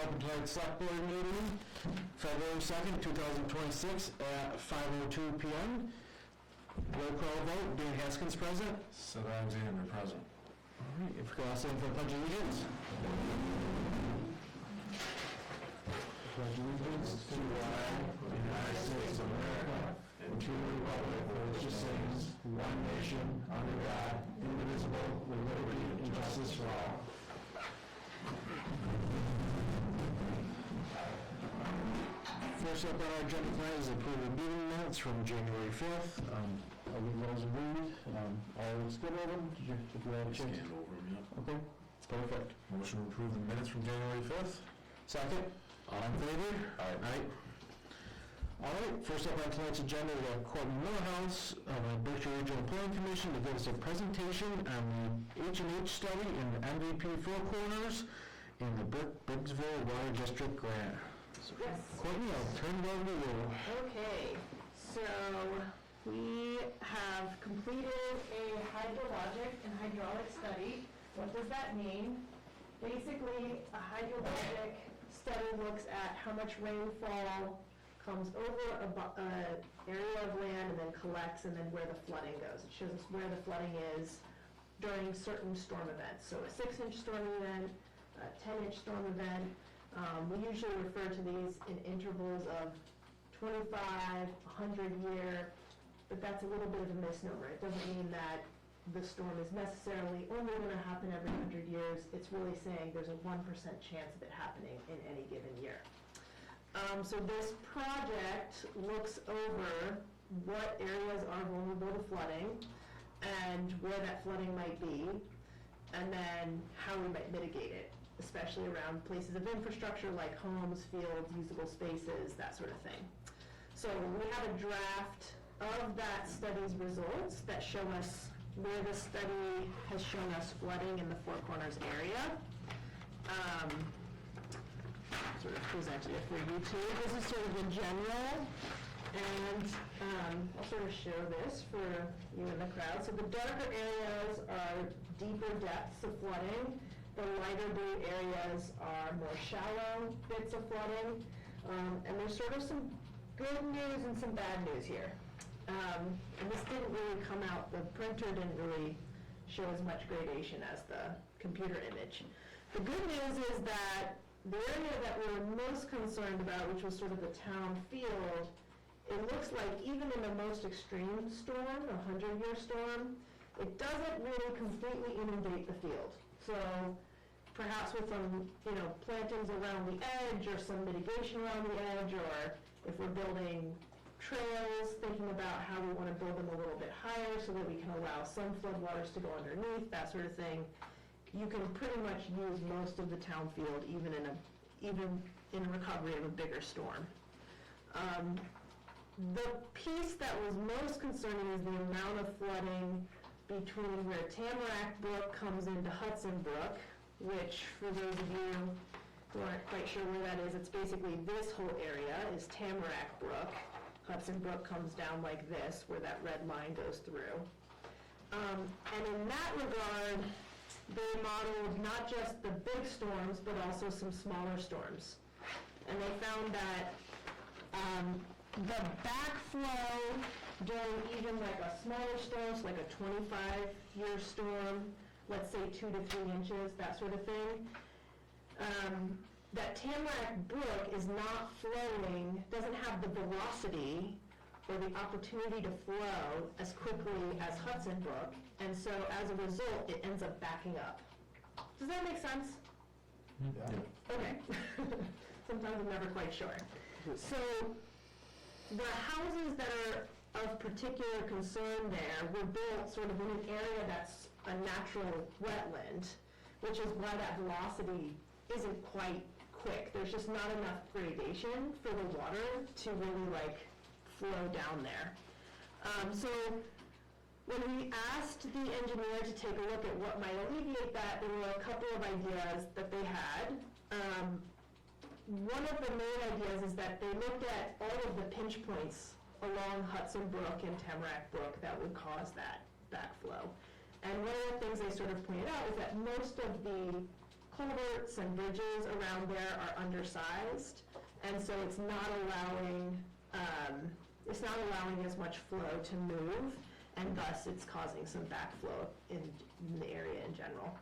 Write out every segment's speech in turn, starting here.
open tonight's select board meeting, February 2nd, 2026 at 5:02 p.m. Roll call vote, Dan Haskins present. Seth Alexander present. All right, if we could all stand for the pledge of allegiance. Pledge allegiance to the flag of the United States of America and to the republic for which it stands, one nation, under God, indivisible, with liberty and justice for all. First up on our agenda tonight is approval of meeting minutes from January 5th. I'll leave those and read. All looks good over them? Did you have a chance? Stand over them, yeah. Okay, perfect. Motion to approve the minutes from January 5th. Second? All in favor? Aye. All right, first up on tonight's agenda, we have Courtney Morehouse of the Berkshire Regional Planning Commission to give us a presentation on the H&H study and the MVP Four Corners in the Brooksville Water District grant. So, Yes. Courtney, I'll turn it over to you. Okay, so we have completed a hydrologic and hydraulic study. What does that mean? Basically, a hydrologic study looks at how much rainfall comes over an area of land and then collects, and then where the flooding goes. It shows us where the flooding is during certain storm events. So a 6-inch storm event, a 10-inch storm event. We usually refer to these in intervals of 25, 100 year, but that's a little bit of a misnomer. It doesn't mean that the storm is necessarily only going to happen every 100 years. It's really saying there's a 1% chance of it happening in any given year. So this project looks over what areas are vulnerable to flooding and where that flooding might be, and then how we might mitigate it, especially around places of infrastructure like homes, fields, usable spaces, that sort of thing. So we have a draft of that study's results that show us where the study has shown us flooding in the Four Corners area. Sort of presented it for you too. This is sort of in general, and I'll sort of show this for you in the crowd. So the darker areas are deeper depths of flooding. The lighter blue areas are more shallow bits of flooding. And there's sort of some good news and some bad news here. And this didn't really come out, the printer didn't really show as much gradation as the computer image. The good news is that the area that we were most concerned about, which was sort of the town field, it looks like even in the most extreme storm, a 100-year storm, it doesn't really completely inundate the field. So perhaps with some, plantings around the edge or some mitigation around the edge, or if we're building trails, thinking about how we want to build them a little bit higher so that we can allow some floodwaters to go underneath, that sort of thing. You can pretty much use most of the town field even in recovery of a bigger storm. The piece that was most concerning is the amount of flooding between where Tamarack Brook comes into Hudson Brook, which for those of you who aren't quite sure where that is, it's basically this whole area is Tamarack Brook. Hudson Brook comes down like this, where that red line goes through. And in that regard, they modeled not just the big storms, but also some smaller storms. And they found that the backflow during even like a smaller storm, so like a 25-year storm, let's say 2 to 3 inches, that sort of thing, that Tamarack Brook is not flowing, doesn't have the velocity or the opportunity to flow as quickly as Hudson Brook, and so as a result, it ends up backing up. Does that make sense? Yeah. Okay. Sometimes I'm never quite sure. So the houses that are of particular concern there were built sort of in an area that's a natural wetland, which is why that velocity isn't quite quick. There's just not enough gradation for the water to really flow down there. So when we asked the engineer to take a look at what might alleviate that, there were a couple of ideas that they had. One of the main ideas is that they looked at all of the pinch points along Hudson Brook and Tamarack Brook that would cause that backflow. And one of the things they sort of pointed out is that most of the culverts and bridges around there are undersized, and so it's not allowing as much flow to move, and thus it's causing some backflow in the area in general.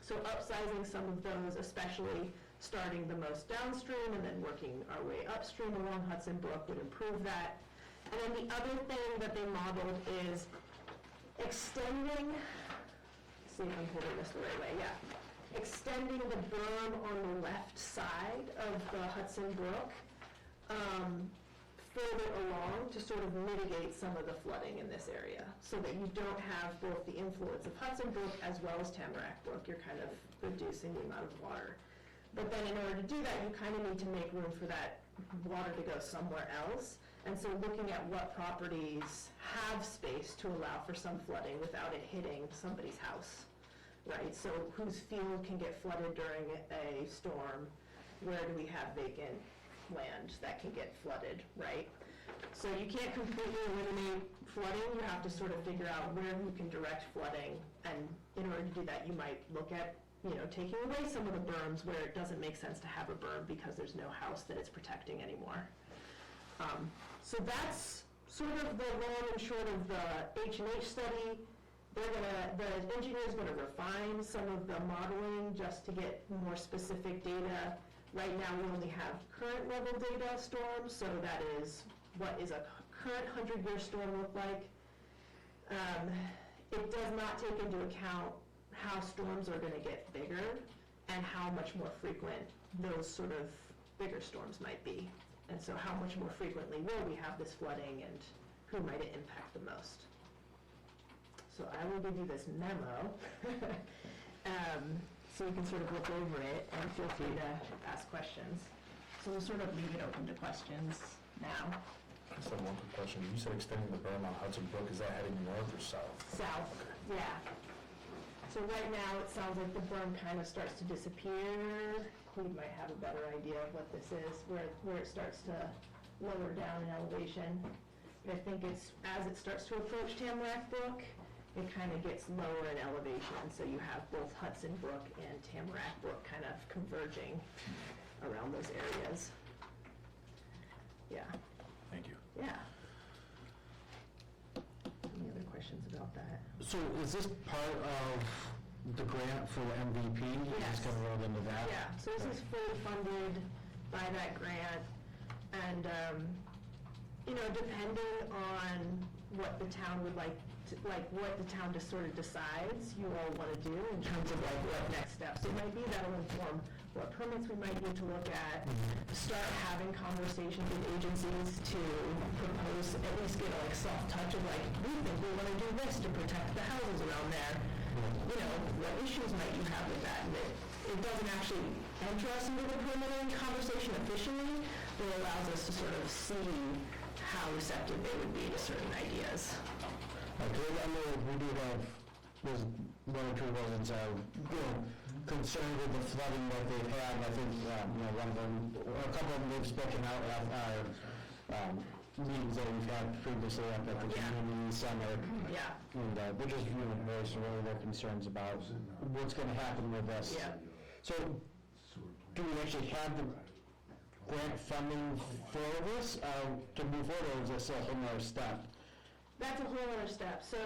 So upsizing some of those, especially starting the most downstream and then working our way upstream along Hudson Brook, would improve that. And then the other thing that they modeled is extending, see if I'm holding this the right way, yeah. Extending the berm on the left side of the Hudson Brook further along to sort of mitigate some of the flooding in this area, so that you don't have both the influence of Hudson Brook as well as Tamarack Brook. You're kind of reducing the amount of water. But then in order to do that, you kind of need to make room for that water to go somewhere else. And so looking at what properties have space to allow for some flooding without it hitting somebody's house, right? So whose field can get flooded during a storm? Where do we have vacant land that can get flooded, right? So you can't completely eliminate flooding. You have to sort of figure out where you can direct flooding. And in order to do that, you might look at, taking away some of the berms where it doesn't make sense to have a berm because there's no house that it's protecting anymore. So that's sort of the long and short of the H&H study. The engineer's gonna refine some of the modeling just to get more specific data. Right now, we only have current level data storms, so that is, what is a current 100-year storm look like? It does not take into account how storms are gonna get bigger and how much more frequent those sort of bigger storms might be. And so how much more frequently will we have this flooding, and who might it impact the most? So I will give you this memo, so you can sort of look over it and feel free to ask questions. So we'll sort of leave it open to questions now. I just have one quick question. You said extending the berm on Hudson Brook, is that heading north or south? South, yeah. So right now, it sounds like the berm kind of starts to disappear. We might have a better idea of what this is, where it starts to lower down in elevation. But I think as it starts to approach Tamarack Brook, it kind of gets lower in elevation. So you have both Hudson Brook and Tamarack Brook kind of converging around those areas. Yeah. Thank you. Yeah. Any other questions about that? So is this part of the grant for the MVP? Yes. Just kind of rolled into that? Yeah, so this is fully funded by that grant, and, depending on what the town would like what the town just sort of decides you all want to do in terms of what next steps it might be, that'll inform what permits we might need to look at, start having conversations with agencies to propose, at least get a soft touch of we think we want to do this to protect the houses around there. What issues might you have with that? And it doesn't actually enter us into the permitting conversation officially, but it allows us to sort of see how receptive they would be to certain ideas. Okay, I know we do have, there's one or two residents are, concerned with the flooding that they've had, and I think, one of them, or a couple of them, they've spoken out at our meetings that we've had previously up at the community center. Yeah. And they're just, voicing really their concerns about what's gonna happen with this. Yeah. So, do we actually have the grant funding for this, to move forward, or is this a whole nother step? That's a whole other step. So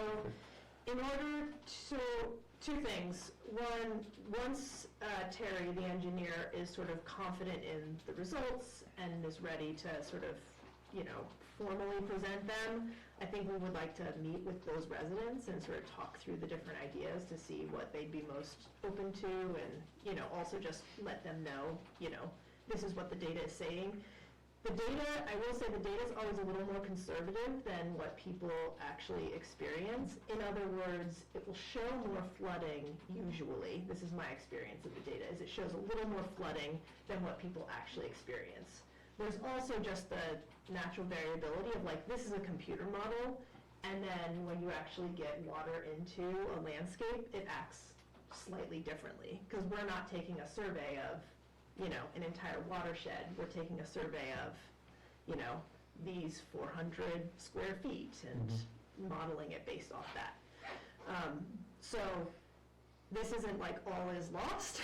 two things. One, once Terry, the engineer, is sort of confident in the results and is ready to sort of, formally present them, I think we would like to meet with those residents and sort of talk through the different ideas to see what they'd be most open to, and, also just let them know, this is what the data is saying. The data, I will say the data is always a little more conservative than what people actually experience. In other words, it will show more flooding usually. This is my experience of the data, is it shows a little more flooding than what people actually experience. There's also just the natural variability of this is a computer model, and then when you actually get water into a landscape, it acts slightly differently, because we're not taking a survey of an entire watershed. We're taking a survey of, these 400 square feet and modeling it based off that. So this isn't like all is lost.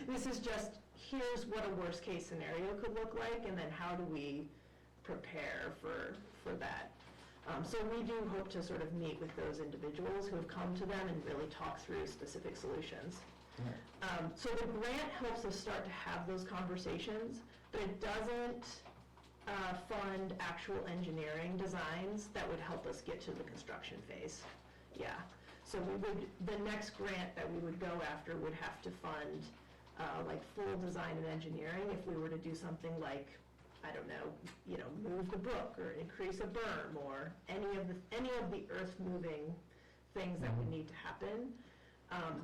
This is just, here's what a worst case scenario could look like, and then how do we prepare for that. So we do hope to sort of meet with those individuals who have come to them and really talk through specific solutions. So the grant helps us start to have those conversations, but it doesn't fund actual engineering designs that would help us get to the construction phase. Yeah. So the next grant that we would go after would have to fund like full design and engineering if we were to do something like, I don't know, move the brook or increase a berm or any of the earth moving things that would need to happen.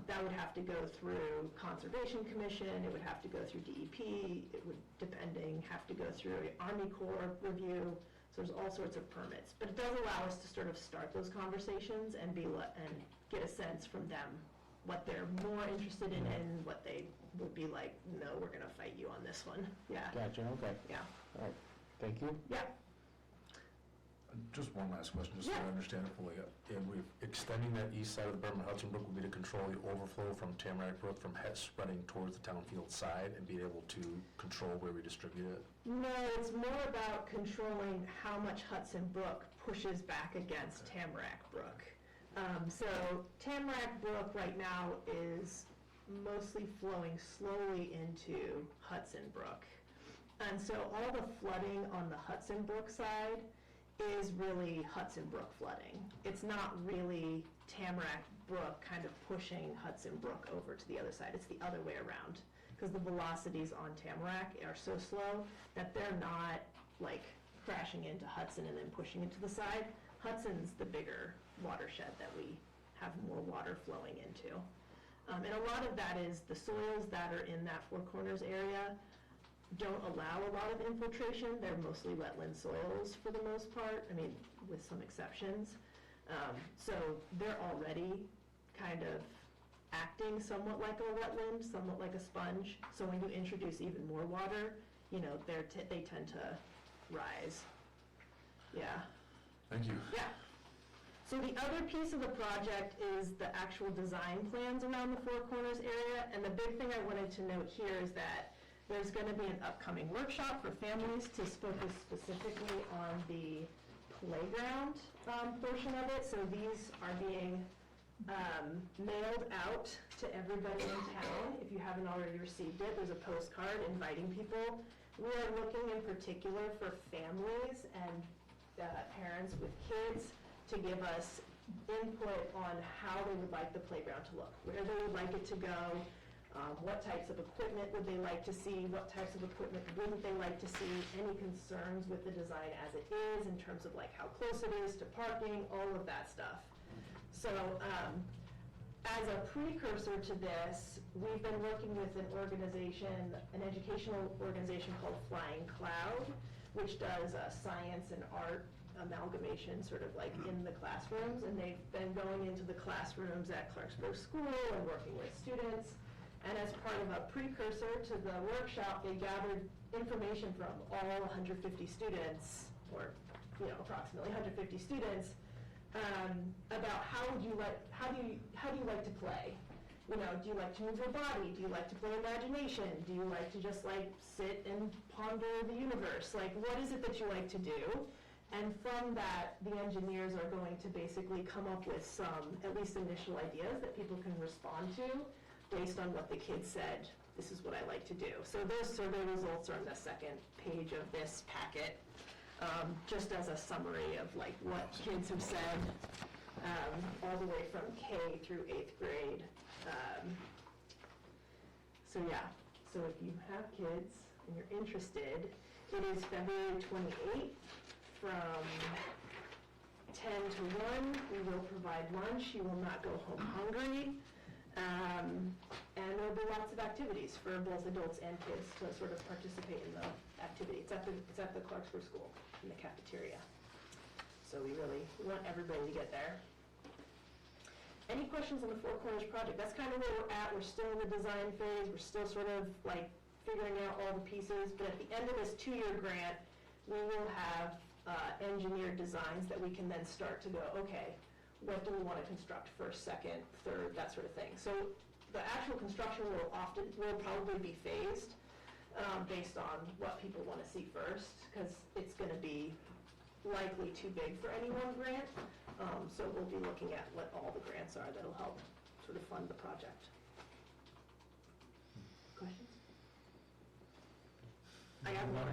That would have to go through Conservation Commission, it would have to go through DEP, it would, have to go through Army Corps review, so there's all sorts of permits. But it does allow us to sort of start those conversations and get a sense from them what they're more interested in and what they would be like, no, we're gonna fight you on this one. Yeah. Gotcha, okay. Yeah. All right, thank you. Yeah. Just one last question, just so I understand it fully. Extending that east side of the berm of Hudson Brook would be to control the overflow from Tamarack Brook from spreading towards the Townfield side and being able to control where we distribute it? No, it's more about controlling how much Hudson Brook pushes back against Tamarack Brook. So Tamarack Brook right now is mostly flowing slowly into Hudson Brook. And so all the flooding on the Hudson Brook side is really Hudson Brook flooding. It's not really Tamarack Brook kind of pushing Hudson Brook over to the other side. It's the other way around, because the velocities on Tamarack are so slow that they're not like crashing into Hudson and then pushing it to the side. Hudson's the bigger watershed that we have more water flowing into. And a lot of that is the soils that are in that Four Corners area don't allow a lot of infiltration. They're mostly wetland soils for the most part, I mean, with some exceptions. So they're already kind of acting somewhat like a wetland, somewhat like a sponge. So when you introduce even more water, they tend to rise. Yeah. Thank you. Yeah. So the other piece of the project is the actual design plans around the Four Corners area. And the big thing I wanted to note here is that there's going to be an upcoming workshop for families to focus specifically on the playground portion of it. So these are being mailed out to everybody in town. If you haven't already received it, there's a postcard inviting people. We are looking in particular for families and parents with kids to give us input on how they would like the playground to look, where they would like it to go, what types of equipment would they like to see, what types of equipment wouldn't they like to see, any concerns with the design as it is in terms of like how close it is to parking, all of that stuff. So as a precursor to this, we've been working with an educational organization called Flying Cloud, which does science and art amalgamation sort of like in the classrooms, and they've been going into the classrooms at Clarksburg School and working with students. And as part of a precursor to the workshop, they gathered information from all 150 students, or approximately 150 students, about how do you like to play? Do you like to move your body? Do you like to play imagination? Do you like to just like sit and ponder the universe? Like, what is it that you like to do? And from that, the engineers are going to basically come up with some, at least initial ideas that people can respond to based on what the kids said, this is what I like to do. So those survey results are on the second page of this packet, just as a summary of like what kids have said, all the way from K through 8th grade. So yeah, so if you have kids and you're interested, it is February 28th from 10 to 1. We will provide lunch. You will not go home hungry. And there will be lots of activities for both adults and kids to sort of participate in the activity. It's at the Clarksburg School in the cafeteria. So we want everybody to get there. Any questions on the Four Corners project? That's kind of where we're at. We're still in the design phase. We're still sort of like figuring out all the pieces. But at the end of this 2-year grant, we will have engineered designs that we can then start to go, okay, what do we want to construct first, second, third, that sort of thing. So the actual construction will probably be phased based on what people want to see first, because it's going to be likely too big for any one grant. So we'll be looking at what all the grants are that'll help sort of fund the project. Questions? I got more. I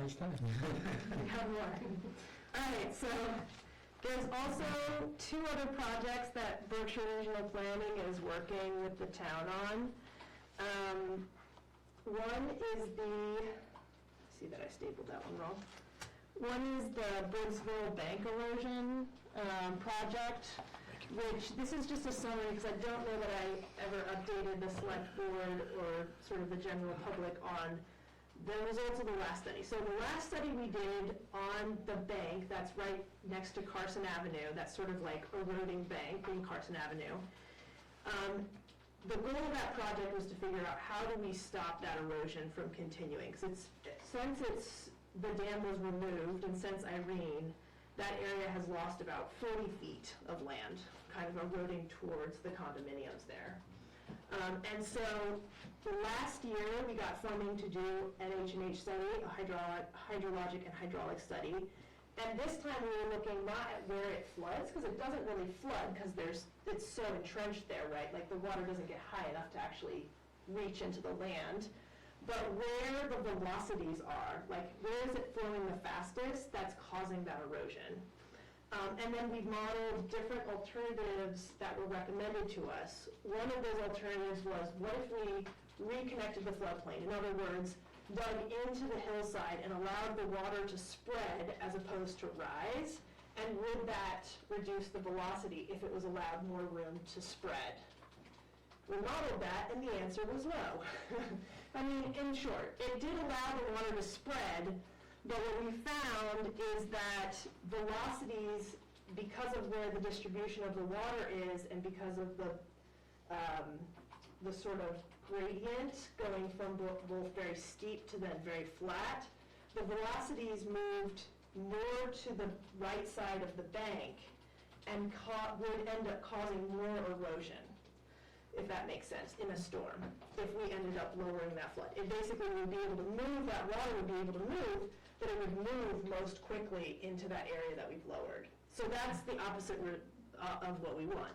got more. All right, so there's also two other projects that Berkshire Regional Planning is working with the town on. One is see that I stapled that one wrong. One is the Briggsville Bank erosion project, which this is just a summary because I don't know that I ever updated the select board or sort of the general public on the results of the last study. So the last study we did on the bank, that's right next to Carson Avenue, that's sort of like eroding bank in Carson Avenue. The goal of that project was to figure out how do we stop that erosion from continuing. Because since the dam was removed and since Irene, that area has lost about 40 feet of land, kind of eroding towards the condominiums there. And so last year we got funding to do an H&H study, a hydrologic and hydraulic study. And this time we were looking not at where it floods, because it doesn't really flood because it's so entrenched there, right? Like the water doesn't get high enough to actually reach into the land. But where the velocities are, like where is it flowing the fastest, that's causing that erosion. And then we've modeled different alternatives that were recommended to us. One of those alternatives was, what if we reconnected the floodplain? In other words, dug into the hillside and allowed the water to spread as opposed to rise? And would that reduce the velocity if it was allowed more room to spread? We modeled that, and the answer was no. I mean, in short, it did allow the water to spread, but what we found is that velocities, because of where the distribution of the water is and because of the sort of gradient going from both very steep to then very flat, the velocities moved more to the right side of the bank and would end up causing more erosion, if that makes sense, in a storm, if we ended up lowering that flood. It basically would be able to move, that water would be able to move, but it would move most quickly into that area that we've lowered. So that's the opposite of what we want.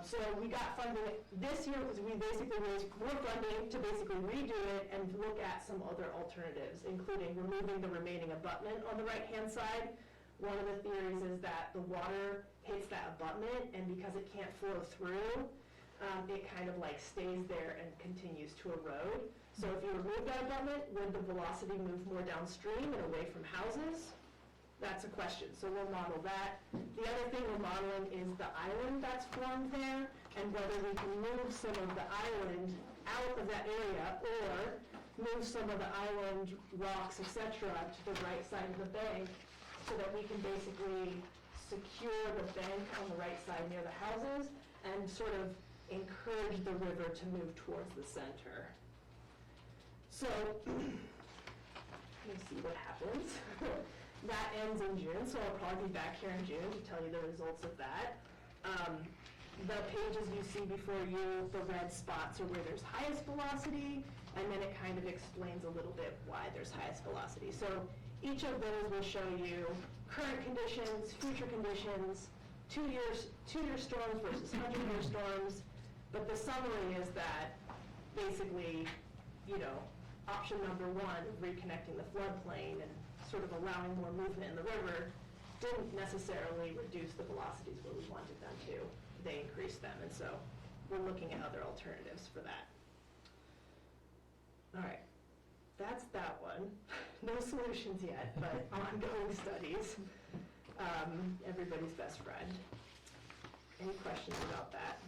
So we got funding this year because we basically raised more funding to basically redo it and look at some other alternatives, including removing the remaining abutment on the right-hand side. One of the theories is that the water hits that abutment, and because it can't flow through, it kind of like stays there and continues to erode. So if you remove that abutment, would the velocity move more downstream and away from houses? That's a question, so we'll model that. The other thing we're modeling is the island that's formed there, and whether we can move some of the island out of that area, or move some of the island rocks, etc., to the right side of the bank, so that we can basically secure the bank on the right side near the houses, and sort of encourage the river to move towards the center. So, let me see what happens. That ends in June, so I'll probably be back here in June to tell you the results of that. The pages you see before you, the red spots are where there's highest velocity, and then it kind of explains a little bit why there's highest velocity. So each of those will show you current conditions, future conditions, two-year storms versus 100-year storms. But the summary is that basically, option number one, reconnecting the floodplain and sort of allowing more movement in the river, didn't necessarily reduce the velocities where we wanted them to. They increased them, and so we're looking at other alternatives for that. All right, that's that one. No solutions yet, but ongoing studies. Everybody's best friend. Any questions about that?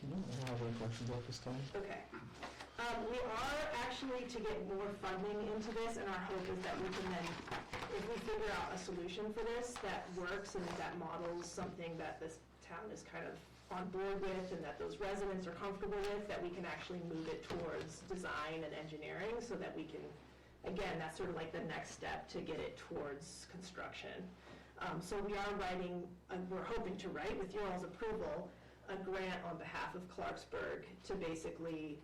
No, I don't have any questions at this time. Okay. We are actually to get more funding into this, and our hope is that we can then, if we figure out a solution for this that works and that models something that this town is kind of on board with and that those residents are comfortable with, that we can actually move it towards design and engineering so that we can, again, that's sort of like the next step to get it towards construction. So we are writing, we're hoping to write, with your all's approval, a grant on behalf of Clarksburg to basically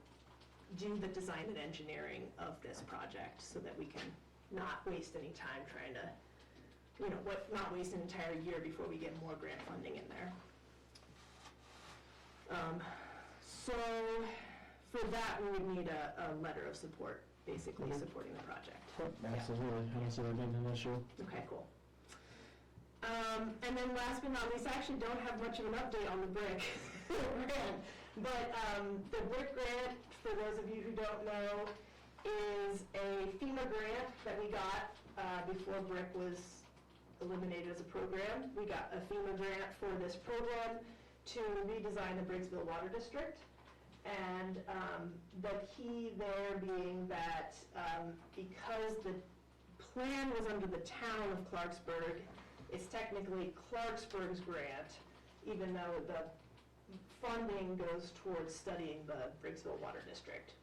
do the design and engineering of this project so that we can not waste any time trying to, not waste an entire year before we get more grant funding in there. So for that, we would need a letter of support, basically supporting the project. Absolutely, I don't see that being an issue. Okay, cool. And then last but not least, I actually don't have much of an update on the brick grant, but the brick grant, for those of you who don't know, is a FEMA grant that we got before brick was eliminated as a program. We got a FEMA grant for this program to redesign the Briggsville Water District. And the key there being that because the plan was under the town of Clarksburg, it's technically Clarksburg's grant, even though the funding goes towards studying the Briggsville Water District.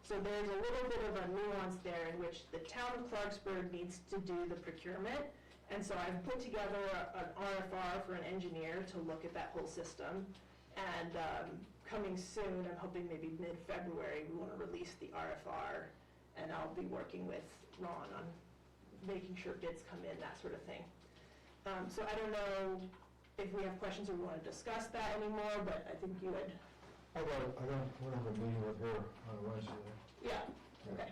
So there's a little bit of a nuance there in which the town of Clarksburg needs to do the procurement. And so I've put together an RFR for an engineer to look at that whole system. And coming soon, I'm hoping maybe mid-February, we want to release the RFR. And I'll be working with Ron on making sure bids come in, that sort of thing. So I don't know if we have questions or we want to discuss that anymore, but I think you would. We're going to have a meeting with her on Wednesday. Yeah, okay.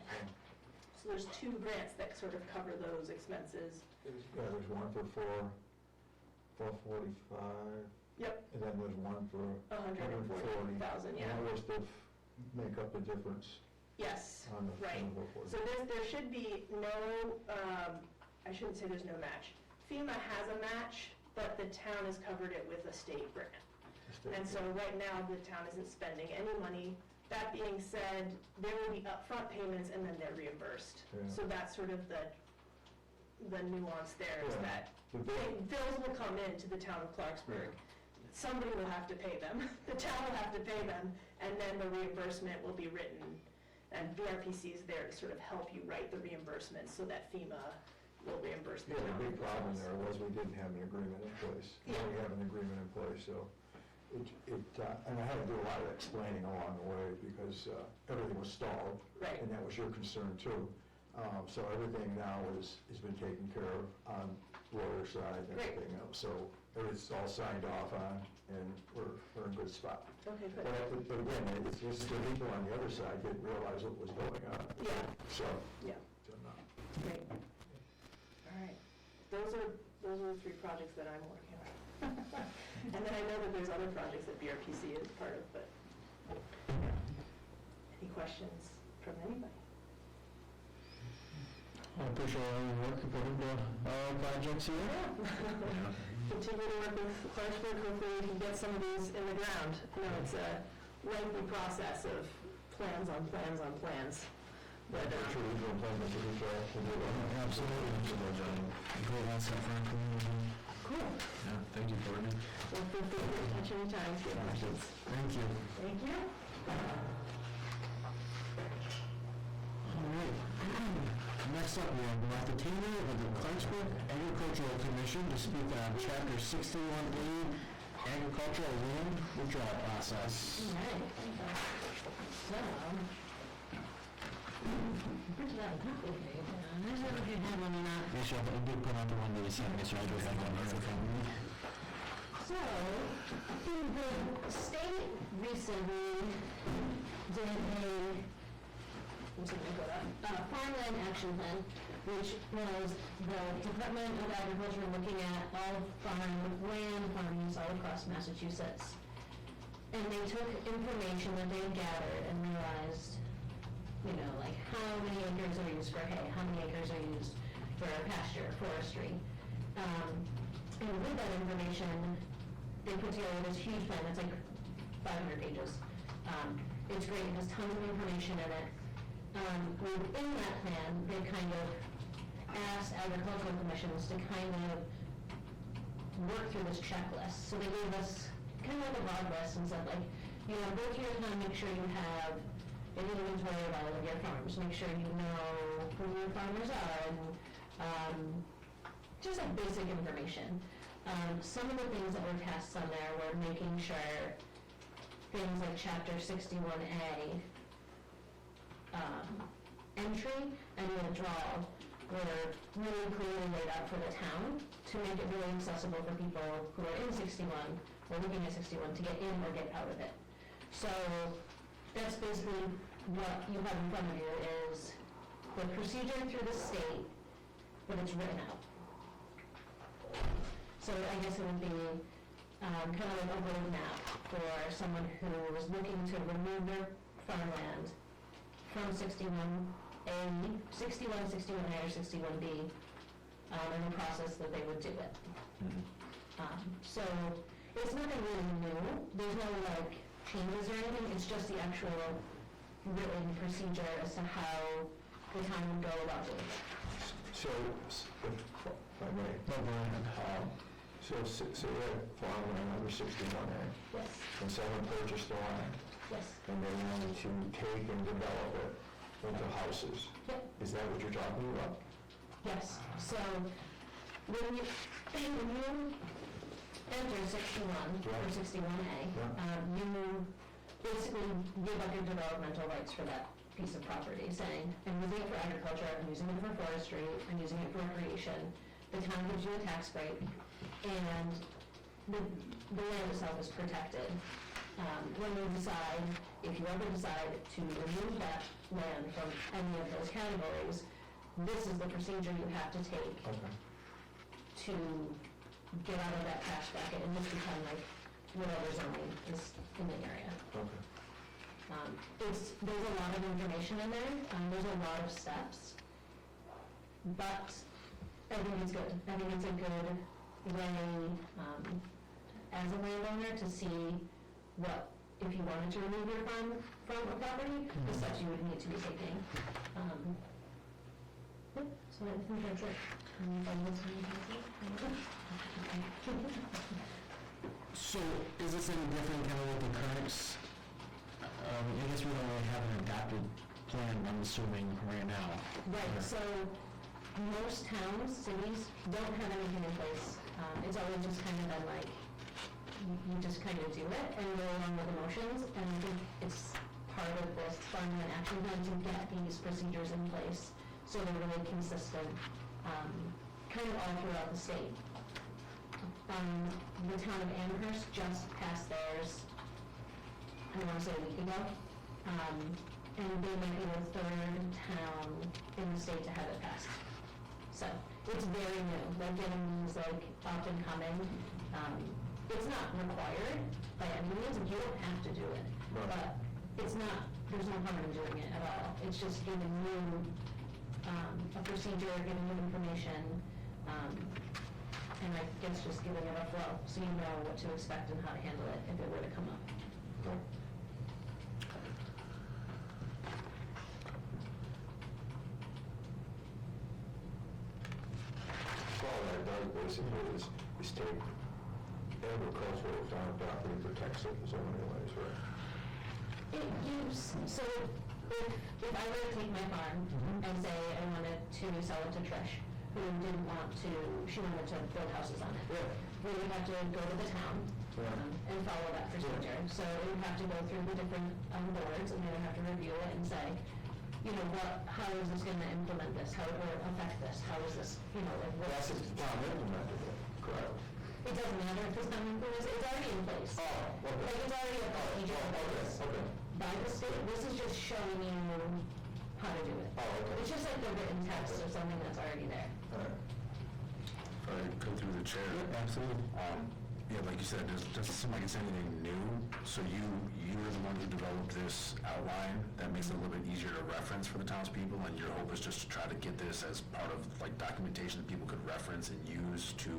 So there's two grants that sort of cover those expenses. There's one for 445. Yep. And then there's one for 140,000, yeah. And that was to make up the difference Yes, on the right. So there should be no, I shouldn't say there's no match. FEMA has a match, but the town has covered it with a state grant. And so right now, the town isn't spending any money. That being said, there will be upfront payments and then they're reimbursed. Yeah. So that's sort of the nuance there is Yeah. that The bill- bills will come into the town of Clarksburg. Somebody will have to pay them. The town will have to pay them, and then the reimbursement will be written. And VRPC is there to sort of help you write the reimbursement so that FEMA will reimburse the Yeah, town. the big problem there was we didn't have an agreement in place. Now we have an agreement in place, so and I had to do a lot of explaining along the way because everything was stalled. Right. And that was your concern too. So everything now has been taken care of on lawyer side and Great. everything else. So it's all signed off on and we're in a good spot. Okay, good. But again, it's just the people on the other side didn't realize what was going on. Yeah. So. Yeah. Great. All right. Those are the three projects that I'm working on. And then I know that there's other projects that BRPC is part of, but any questions from anybody? I appreciate all your work, put into all projects here. Continue to work with Clarksburg, hopefully we can get some of these in the ground. You know, it's a lengthy process of plans on plans on plans. But, Sure, we can plan this with each other. We'll do that. Absolutely. Great asset for our community. cool. Yeah, thank you, Courtney. Well, feel free to get in touch anytime if you have questions. Thank you. Thank you. All right. Next up, we have Martha Taylor of the Clarksburg Agricultural Commission to speak on Chapter 61A Agricultural Land Withdrawal Process. All right. So, printed out a copy for you. I don't know if you have one or not. Yes, I did put out the one that you sent me, so I just have one here from me. So, the state recently did a farmland action plan, which was the Department of Agriculture looking at all farms all across Massachusetts. And they took information that they gathered and realized, you know, like how many acres are used for hay, how many acres are used for pasture, forestry. And with that information, they put together this huge plan that's like 500 pages. It's great, it has tons of information in it. Within that plan, they kind of asked agricultural commissions to kind of work through this checklist. So they gave us kind of like a broad list and said, like, you know, go through your plan, make sure you have an inventory of all of your farms, make sure you know who your farmers are, and just like basic information. Some of the things that were tasks on there were making sure things like Chapter 61A entry and withdrawal were really clearly laid out for the town to make it really accessible for people who are in 61 or looking at 61 to get in or get out of it. So that's basically what you have in front of you is the procedure through the state, but it's written out. So I guess it would be kind of like a roadmap for someone who is looking to remove their farmland from 61A, 61, 61A, or 61B, and the process that they would do it. So it's nothing really new. There's no like changes or anything. It's just the actual written procedure as to how the town would go about doing it. So, if I may, No, go ahead. so say you had farmland under 61A, Yes, and someone purchased the land, yes, and they wanted to take and develop it into houses. yep, Is that what you're talking about? yes. So when you enter 61 or 61A, you basically give up your developmental rights for that piece of property, saying, I'm using it for agriculture, I'm using it for forestry, I'm using it for recreation. The town gives you a tax break, and the land itself is protected. When you decide, if you ever decide to remove that land from any of those categories, this is the procedure you have to take Okay. to get out of that tax bracket and just become like whatever zoning is in the area. Okay. There's a lot of information in there, there's a lot of steps, but I think it's good. I think it's a good way, as a landowner, to see what, if you wanted to remove your farm from a property, the steps you would need to be taking. Yep, so I think that's it. Anybody else want to say? So is this any different kind of with the current, I guess we don't really have an adapted plan, I'm assuming, right now. Right, so most towns, cities, don't have anything in place. It's always just kind of been like, you just kind of do it and go along with the motions, and I think it's part of this farmland action plan to get these procedures in place so they're really consistent, kind of all throughout the state. The town of Amherst just passed theirs, I want to say a week ago, and they might be the third town in the state to have it passed. So it's very new. Like getting these like up and coming. It's not required by any means. You don't have to do it, but it's not. There's no harm in doing it at all. It's just giving you a procedure, giving you information, and I guess just giving it a flow so you know what to expect and how to handle it if it were to come up. Okay. So all that does basically is take agricultural farm property, protects it in so many ways, right? It gives, so if I were to take my farm and say I wanted to sell it to Trish, who didn't want to, she wanted to build houses on it. Yeah. We would have to go to the town and follow that procedure. So it would have to go through the different boards, and they would have to review it and say, you know, how is this going to implement this? How or affect this? How is this, you know, like what? That's if the town implemented it, correct? It doesn't matter if it's not in place. It's already in place. Oh, okay. Like it's already a procedure in place. Okay. By the state, this is just showing you how to do it. Oh, okay. It's just like the written text of something that's already there. All right. If I could through the chair. Absolutely. Yeah, like you said, it doesn't seem like it's anything new, so you're the one who developed this outline. That makes it a little bit easier to reference for the townspeople, and your hope is just to try to get this as part of like documentation that people could reference and use to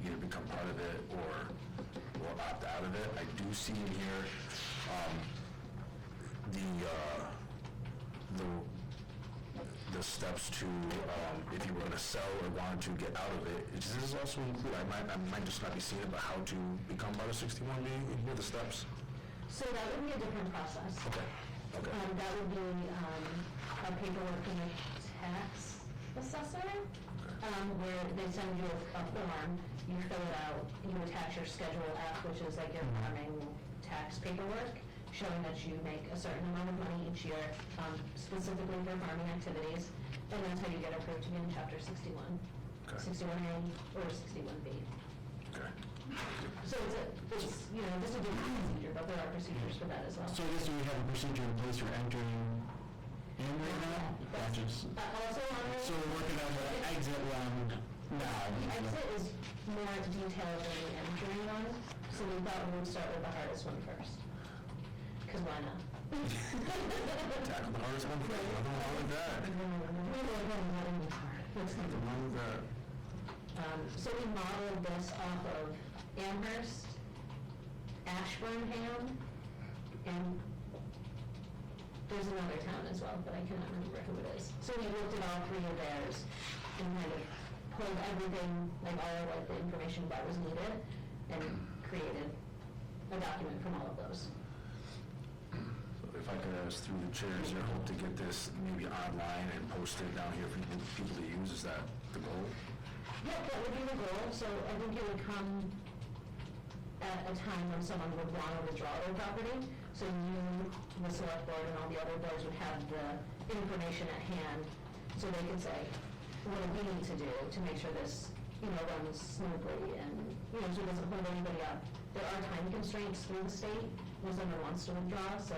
either become part of it or opt out of it. I do see in here, the steps to, if you were going to sell or wanted to get out of it. Does this also include, I might just not be seeing it, but how to become part of 61B in here, the steps? So that would be a different process. Okay. That would be a paperwork from the tax assessor. where they send you a form, you fill it out, you attach your Schedule F, which is like your farming tax paperwork, showing that you make a certain amount of money each year, specifically for farming activities, and that's how you get approved to be in Chapter 61. Okay. 61A or 61B. Okay. So it's, you know, this is a different procedure, but there are procedures for that as well. So I guess do we have a procedure in place for entering in right now? Gotcha. Also on So we're working on the exit round now. the exit is more detailed than the entry one, so we thought we would start with the hardest one first. Because why not? Tackle the hardest one first. Nothing wrong with that. Nothing wrong with that. So we modeled this off of Amherst, Ashburnham, and there's another town as well, but I cannot remember who it is. So we looked at all three of theirs and kind of pulled everything, like all of like the information that was needed, and created a document from all of those. If I could ask through the chairs, you hope to get this maybe online and posted down here for people to use, is that the goal? Yeah, that would be the goal. So I think it would come at a time when someone would want to withdraw their property. So you, the select board, and all the other boards would have the information at hand, so they could say, what do we need to do to make sure this, you know, runs smoothly and, you know, so it doesn't hold anybody up. There are time constraints through the state when someone wants to withdraw, so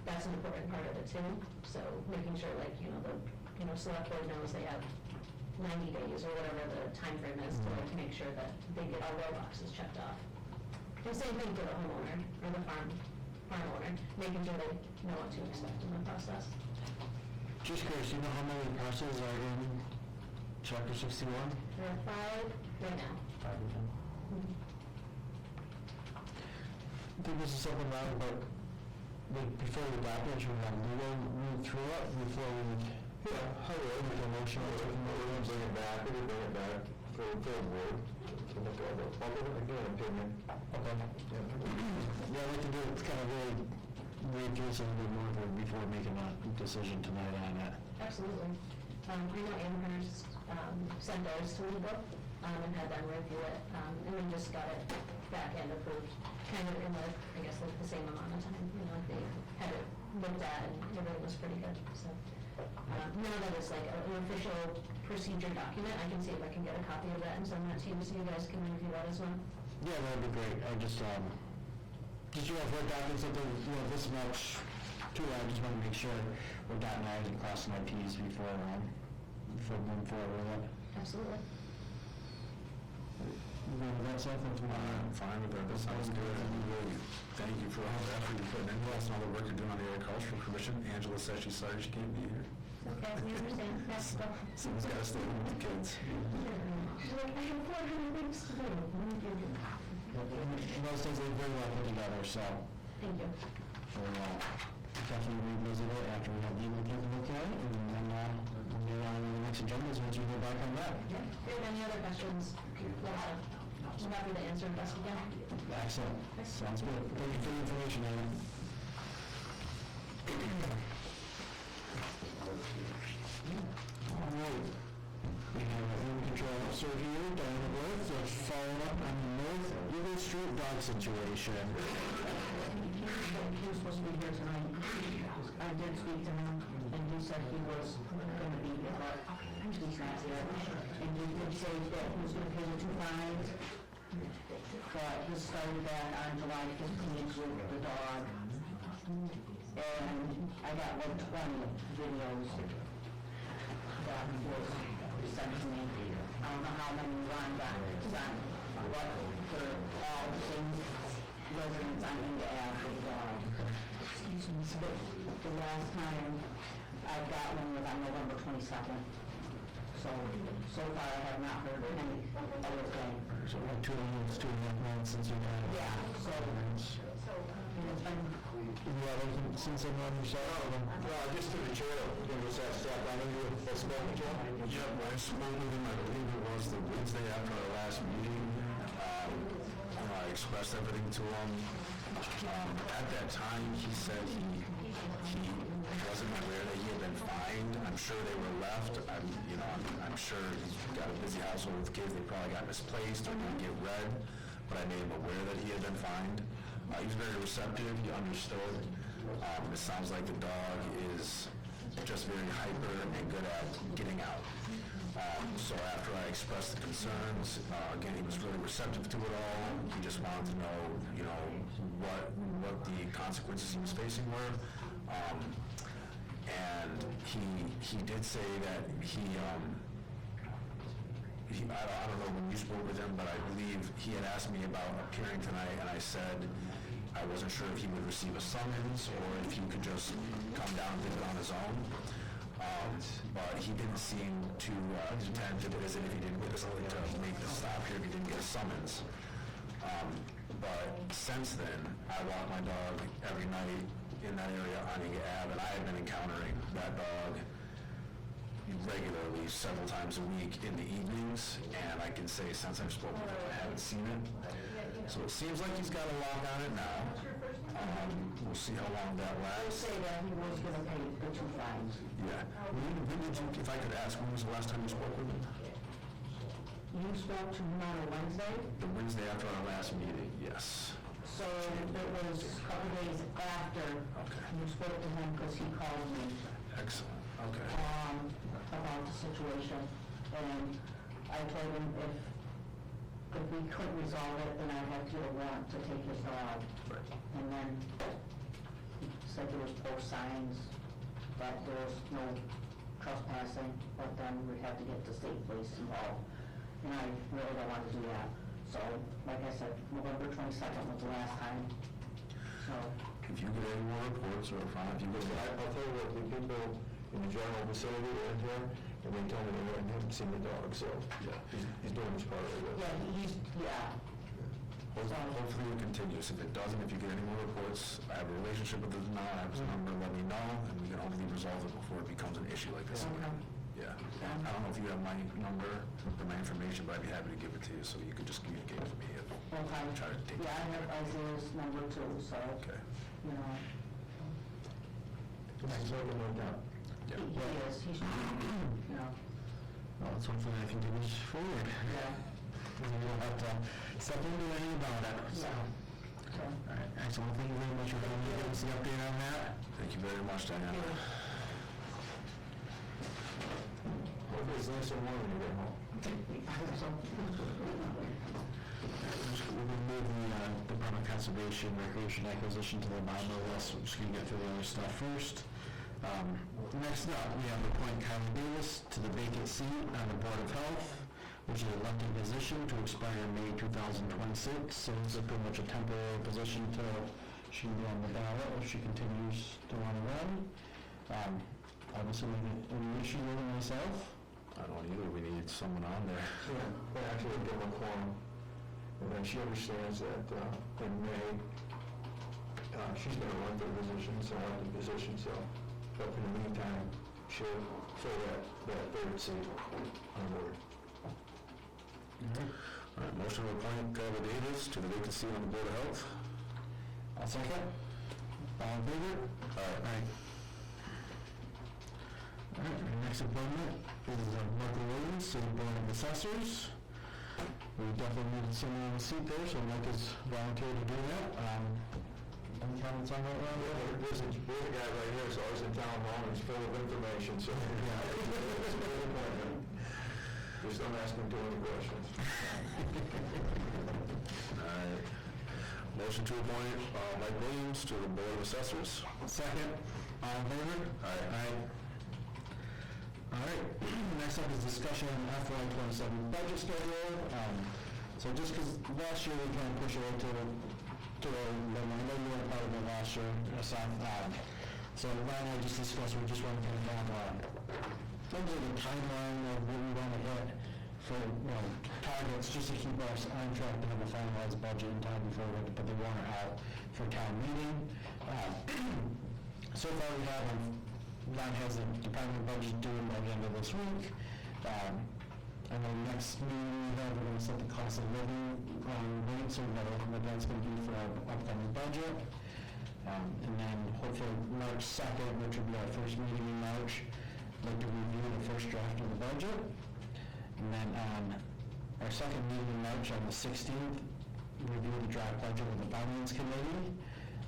that's an important part of it too. So making sure, like, you know, the, you know, select board knows they have 90 days or whatever the time frame is to like make sure that they get all their boxes checked off. And same thing for the homeowner or the farm owner, making sure they know what to expect in the process. Just curious, you know how many parcels are in Chapter 61? There are 5 right now. 5 of them. I think this is something that, but before we adopt it, should we have legal read through it before we, how do we make a motion? Bring it back for the board, to look over. I'll give it an opinion. Okay. Yeah, we can do it, kind of really read through this a little bit more before making a decision tonight on it. Absolutely. I know Amherst sent theirs to legal and had them review it, and we just got it back and approved, kind of in the, I guess, like the same amount of time. You know, they had it looked at and everything was pretty good. So now that it's like an official procedure document, I can see if I can get a copy of that and send that to you so you guys can review that as well. Yeah, that'd be great. I just, you know, if we're adopting something, you know, this much too, I just want to make sure we're dotting I's and crossing our T's before moving forward with it. Absolutely. You know, that's something to I'm fine with that, that sounds good, and we really thank you for all the effort you put into us and all the work you're doing on the Agricultural Commission. Angela says she's sorry she can't be here. Okay, we understand. That's stuff. Someone's got to stay home with the kids. Like, I have 400 things to do. And those things are very well put together, so Thank you. we'll definitely revisit it after we have legal take a look at it, and then we'll move on to the next agenda once we go back on that. Yeah. If you have any other questions, let us know. I'm happy to answer best we can. Excellent. Sounds good. Thank you for the information, Aaron. All right. We have an animal control officer here, Diana Worth, that's following up on the North Eagle Street dog situation. He was supposed to be here tonight. I did speak to him, and he said he was gonna be here, but he's not here. And he did say that he was gonna pay the 2 fines, but he started that on July 15th with the dog. And I got like 20 videos that was sent to me. I don't know how many Ron got sent, but they're all the same residents on the app for the dog. But the last time I got one was on November 22nd. So far I have not heard any other thing. So like 2.5 months since we've had it. Yeah, so it's been, You have anything since then on yourself? Well, just to the chair, was that staff, I know you had spoken to him? Yep, I spoke with him, I believe it was the Wednesday after our last meeting. I expressed everything to him. At that time, he said he wasn't aware that he had been fined. I'm sure they were left. I'm sure he's got a busy household with kids. They probably got misplaced or didn't get read, but I made him aware that he had been fined. He was very receptive. He understood. It sounds like the dog is just very hyper and good at getting out. So after I expressed the concerns, again, he was really receptive to it all. He just wanted to know, what the consequences he was facing were. And he did say that I don't know when you spoke with him, but I believe he had asked me about appearing tonight, and I said I wasn't sure if he would receive a summons or if he could just come down and do it on his own. But he didn't seem too tentative as if he didn't get something to make the stop here if he didn't get a summons. But since then, I walk my dog every night in that area on Inga Ave, and I have been encountering that dog regularly several times a week in the evenings, and I can say since I've spoken with him, I haven't seen it. So it seems like he's got a lock on it now. We'll see how long that I would lasts. say that he was gonna pay the 2 fines. Yeah. When did you, if I could ask, when was the last time you spoke with him? You spoke to him on a Wednesday, The Wednesday after our last meeting, yes. so it was a couple days after Okay. you spoke to him, because he called me, Excellent, okay. about the situation. And I told him if we couldn't resolve it, then I'd have to get a warrant to take his dog. Right. And then he said there was post signs, that there was no trespassing, but then we'd have to get the state police involved. And I really don't want to do that. So, like I said, November 22nd was the last time. So, If you get any more reports or if you go back, I'll tell you what, the people in the general vicinity were in here, and they told me they hadn't seen the dog, so Yeah. he's doing his part of it. yeah. hopefully it continues. If it doesn't, if you get any more reports, I have a relationship with him now, I have his number, let me know, and we can hopefully resolve it before it becomes an issue like this again. Yeah. I don't know if you have my number or my information, but I'd be happy to give it to you, so you could just communicate with me if Okay. try to take it. Yeah, I have Isaiah's number too, so, Okay. you know, Thanks, I'll get it down. Yeah. he is, he's, you know, Well, let's hopefully that continues forward. yeah. We don't have to step into anything about it, so. So, All right, excellent. Thank you very much for coming to give us the update on that. Thank you very much, Diana. Hopefully it's nice and warm when you get home. We're going to move the Department of Conservation, Recreation, Acquisition to the bottom of the list. We're just going to get through the other stuff first. Next up, we have appoint Kylie Davis to the vacant seat on the Board of Health, which is an elected position to expire in May 2026. So it's pretty much a temporary position till she can be on the ballot if she continues to want to run. I'm assuming any issue with it myself. I don't either, we need someone on there. Yeah, but actually give them a quorum. And then she understands that in May, she's going to run for the position, so elected position, so. But in the meantime, she'll fill that third seat on the board. All right, motion to appoint Kylie Davis to the vacant seat on the Board of Health. I'll second. All in favor? Aye. All right, our next appointment is Michael Williams to the Board of Assessors. We definitely need someone in the seat there, so Mike has volunteered to do that. Any comments on that, Ron? There's a guy right here, so I was in town hall, and he's full of information, so. It's a good appointment. Just don't ask him too many questions. All right. Motion to appoint Mike Williams to the Board of Assessors. Second. All in favor? Aye. All right, next up is discussion on FY '27 budget schedule. So just because last year we kind of pushed it to I know you weren't part of it last year, so Ryan and I just discussed, we just want to kind of have terms of the timeline of what we want to hit for, targets, just to keep us on track to have a finalized budget in time before we have to put the warrant out for town meeting. So far we have, Ron has the department budget due by the end of this week. And then next meeting we have, we're gonna set the cost of living, rate, so what that's gonna be for our upcoming budget. And then hopefully March 2nd, which will be our first meeting in March, like to review the first draft of the budget. And then our second meeting in March on the 16th, review the draft budget with the finance committee.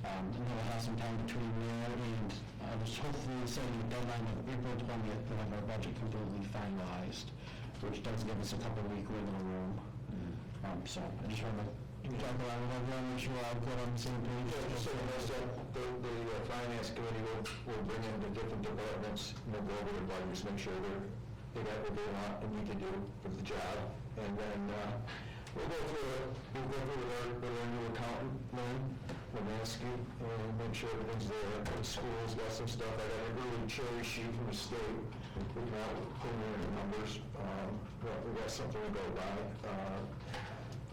And then we'll have some time between there and I was hopefully setting a deadline of April 20th to have our budget completely finalized, which does give us a couple week wiggle room. So I just want to talk about it, everyone, make sure we're all good on the same page. Yeah, just so you know, so the finance committee will bring in the different departments, and we'll go over their budgets, make sure they got what they want and need to do for the job. And then, we'll go through with our new accountant, Lynn Lemansky, and make sure everything's there. The school's got some stuff, I got an early cherry sheet from the state, we can all put in the numbers, we got something to go by.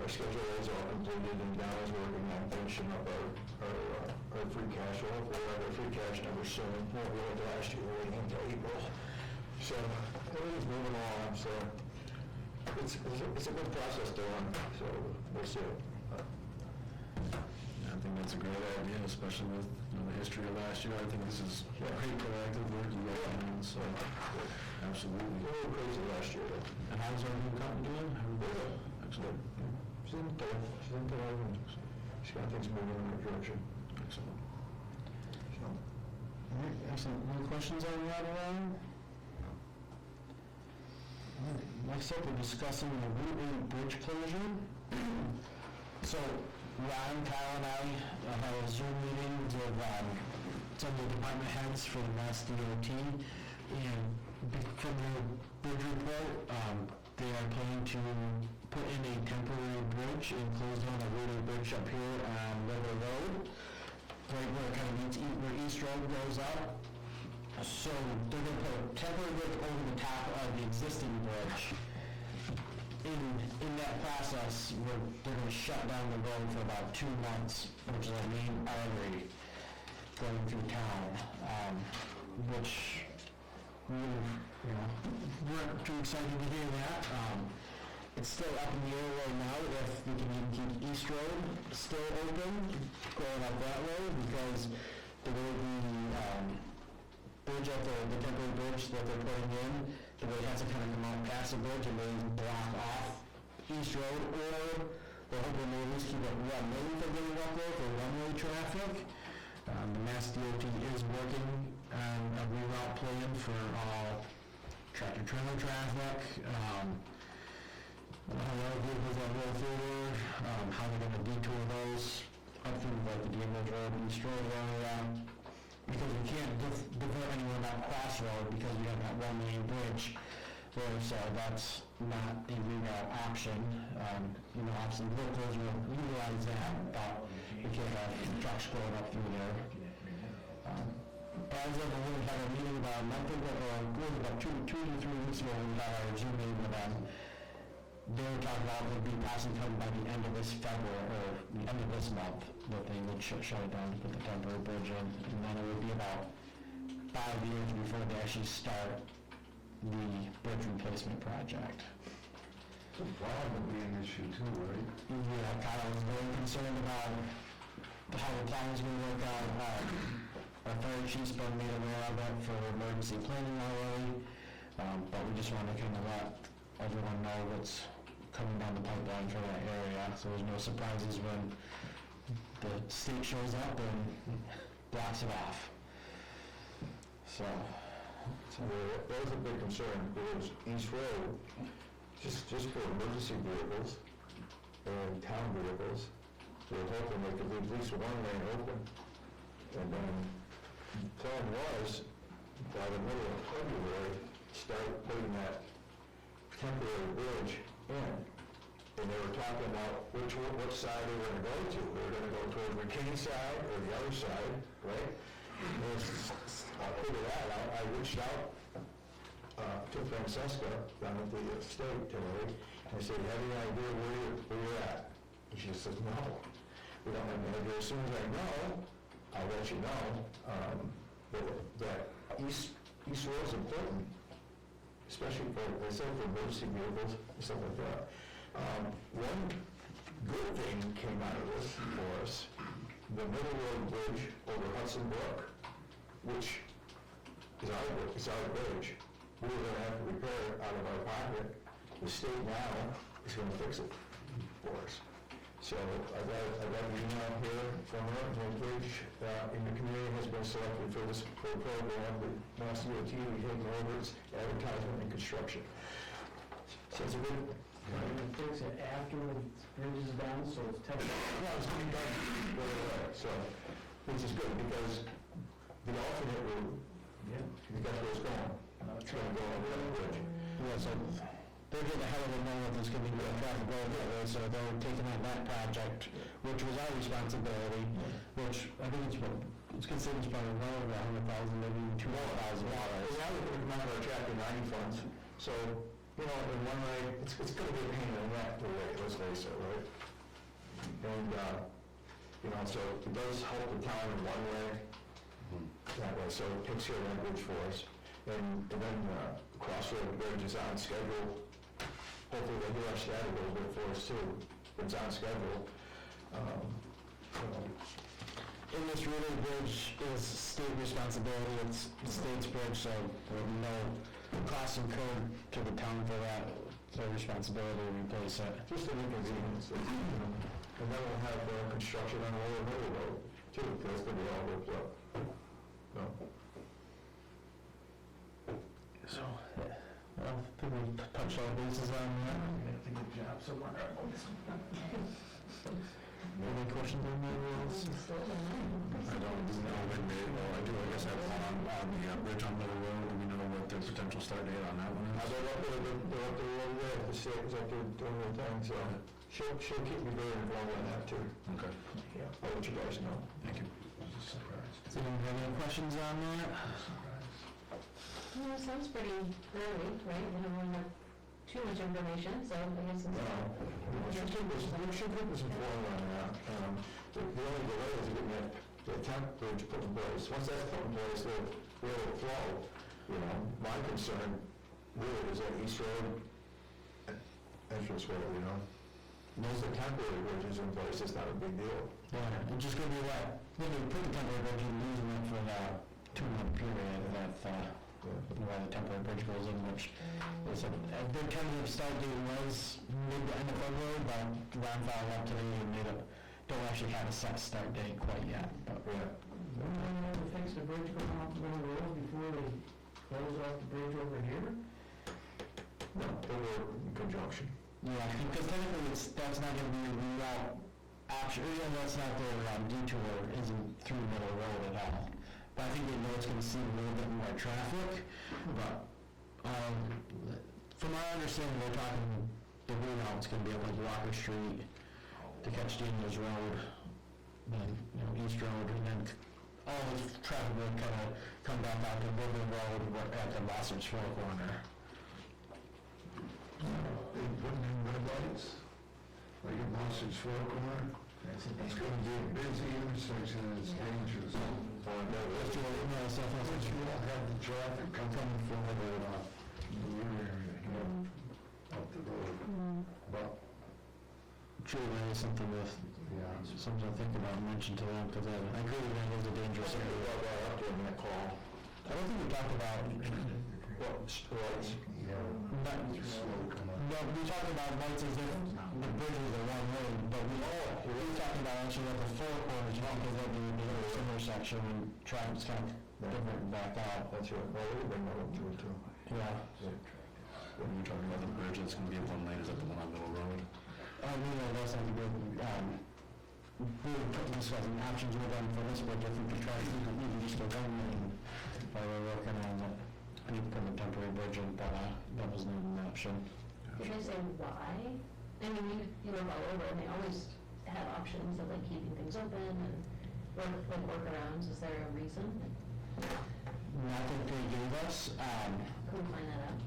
Our schedule is all completed, and Donna's working on finishing up our free cash flow. We'll have our free cash number soon, won't be like last year, we're waiting until April. So, everything's moving along, so it's a good process to run, so we'll see. I think that's a great idea, especially with the history of last year. I think this is great proactive work you guys are doing, so absolutely. A little crazy last year, though. And how's our new accountant doing? Excellent. She's in tow, and she's got things moving in the right direction. Excellent. So, All right, excellent. Any questions on that around? Next up, we're discussing the Route 8 bridge closure. So Ron, Kyle, and I had a Zoom meeting with some of the department heads for the Mass DOT, and from the bridge report, they are planning to put in a temporary bridge and close down the Route 8 bridge up here on River Road, right where it kind of meets where East Road goes up. So they're going to put a temporary bridge over the top of the existing bridge. In that process, they're going to shut down the road for about 2 months, which is a main artery going through town, which we're too excited to hear that. It's still up in the air right now if we can even keep East Road still open, going up that way, because the way the bridge up there, the temporary bridge that they're putting in, the way it has to kind of come out past the bridge and then block off East Road, or they're hoping to at least keep it one-way for getting up there for one-way traffic. The Mass DOT is working on a reroute plan for all tractor-trailer traffic, how other vehicles that roll through, how they're going to detour those up through like the Daniels Road, East Road area, because we can't divert anyone up Crossroad because we have that one main bridge there, so that's not a reroute option. Obviously locals will utilize that, but we can't have trucks going up through there. As of when we had a meeting about a month ago, or really about 2 to 3 weeks ago, we had our Zoom meeting with them. They were talking about it would be passing come by the end of this February, or the end of this month, that they would shut it down to put the temporary bridge in, and then it would be about 5 years before they actually start the bridge replacement project. The bond will be an issue too, right? Yeah, Kyle was very concerned about how the plan is going to work out. Our fire chief's been made aware of it for emergency planning already, but we just want to kind of let everyone know what's coming down the pipeline for that area, so there's no surprises when the state shows up and blocks it off. So that was a big concern, because East Road, just for emergency vehicles and town vehicles, they were hoping they could leave at least one lane open. And then the plan was, by the middle of February, start putting that temporary bridge in. And they were talking about which side they were going to go to. They were going to go toward the King side or the other side, right? And I'll figure that out. I reached out to Francesca down at the state today, and I said, "You have any idea where you're at?" And she says, "No, we don't have any idea. As soon as I know, I'll let you know." That East Road's important. especially for, they say for emergency vehicles, and stuff like that. One good thing came out of this for us, the Middle Road Bridge over Hudson Brook, which is our bridge. We were gonna have to repair it out of our pocket. The state now is gonna fix it for us. So I got an email here from her, the bridge in the community has been selected for this program with Mass DOT, we taken over its advertisement and construction. So it's a good, Fix it after the bridge is down, so it's technical. yeah, it's gonna be done right away, so, which is good, because the alternate route, that's where it's going. It's gonna go over the bridge. Yeah, so they're getting ahead of it now with this gonna be a traffic road that way, so they're taking on that project, which was our responsibility, which I think it's considered probably well over $100,000, maybe $200,000. Now we're going to come out of our Chapter 90 funds, so, you know, in one way, it's gonna be a pain in the neck to wait, let's face it, right? And, you know, so it does help the town in one way, that way, so it takes care of that bridge for us. And then Crossroad Bridge is on schedule. Hopefully they'll rush that a little bit for us too. It's on schedule. And this relay bridge is state responsibility, it's the state's bridge, so there'll be no cost incurred to the town for that. It's their responsibility to replace it. Just an inconvenience. And then we'll have construction on Lower Middle Road too, because it's gonna be all ripped up. No. So, well, I think we touched all bases on that. We have to get a job somewhere. Any questions on that, Wills? I don't know when they, well, I do, I guess I have one on the bridge on Middle Road. Do we know what the potential start date on that one is? They're up there all day. The state was up there doing their thing, so she'll keep me very involved on that too. Okay, Yeah, I'll let you guys know. thank you. Does anyone have any questions on that? Well, it sounds pretty early, right? We don't really have too much information, so I guess it's... We should keep us informed on that. The only delay is getting the temp bridge put in place. Once that's put in place, they'll be able to flow. You know, my concern really is that East Road entrance way, you know. Once the temporary bridge is in place, it's not a big deal. Yeah, it's just gonna be that, when you put the temporary bridge, you're losing it for the 2-month period that, while the temporary bridge goes in, which is a big tentative start date was mid to end of February, but Ron followed up today and made it, don't actually have a set start date quite yet, but. Yeah. They fix the bridge going off the Middle Road before they close off the bridge over here? No, they were in conjunction. Yeah, because technically that's not gonna be a reroute option, that's not their detour isn't through Middle Road at all. But I think they know it's gonna see a little bit more traffic, but, from our understanding, we're talking, the route's gonna be at like Walker Street to catch Daniels Road, then, East Road, and then all this traffic will kind of come back out to Woodland Road at the Bossard's Four Corner. They putting in red lights, like at Monsters Four Corner. It's gonna be a busy intersection and it's dangerous. Let's do it, so But you won't have the traffic coming from the rear area, up the road. But, True, that is something something to think about and mention to them, because I agree with that, it's a dangerous area. Brought that up during that call. I don't think we talked about, Lights. no, we talked about lights as if the bridge was a one-way, but we talked about actually at the four corners, because there'd be the intersection and traffic's kind of different back out. That's right. Well, we'll bring that up to it too. Yeah. When you're talking about the bridge that's gonna be one lane, is that the one on Middle Road? That's not good. We were discussing options with them for this bridge, I think we tried, we can just go one lane while we're working on it. I need to put a temporary bridge in, but that was not an option. Did they say why? I mean, you look all over, and they always have options of like keeping things open and workarounds. Is there a reason? Nothing they gave us, Couldn't find that out.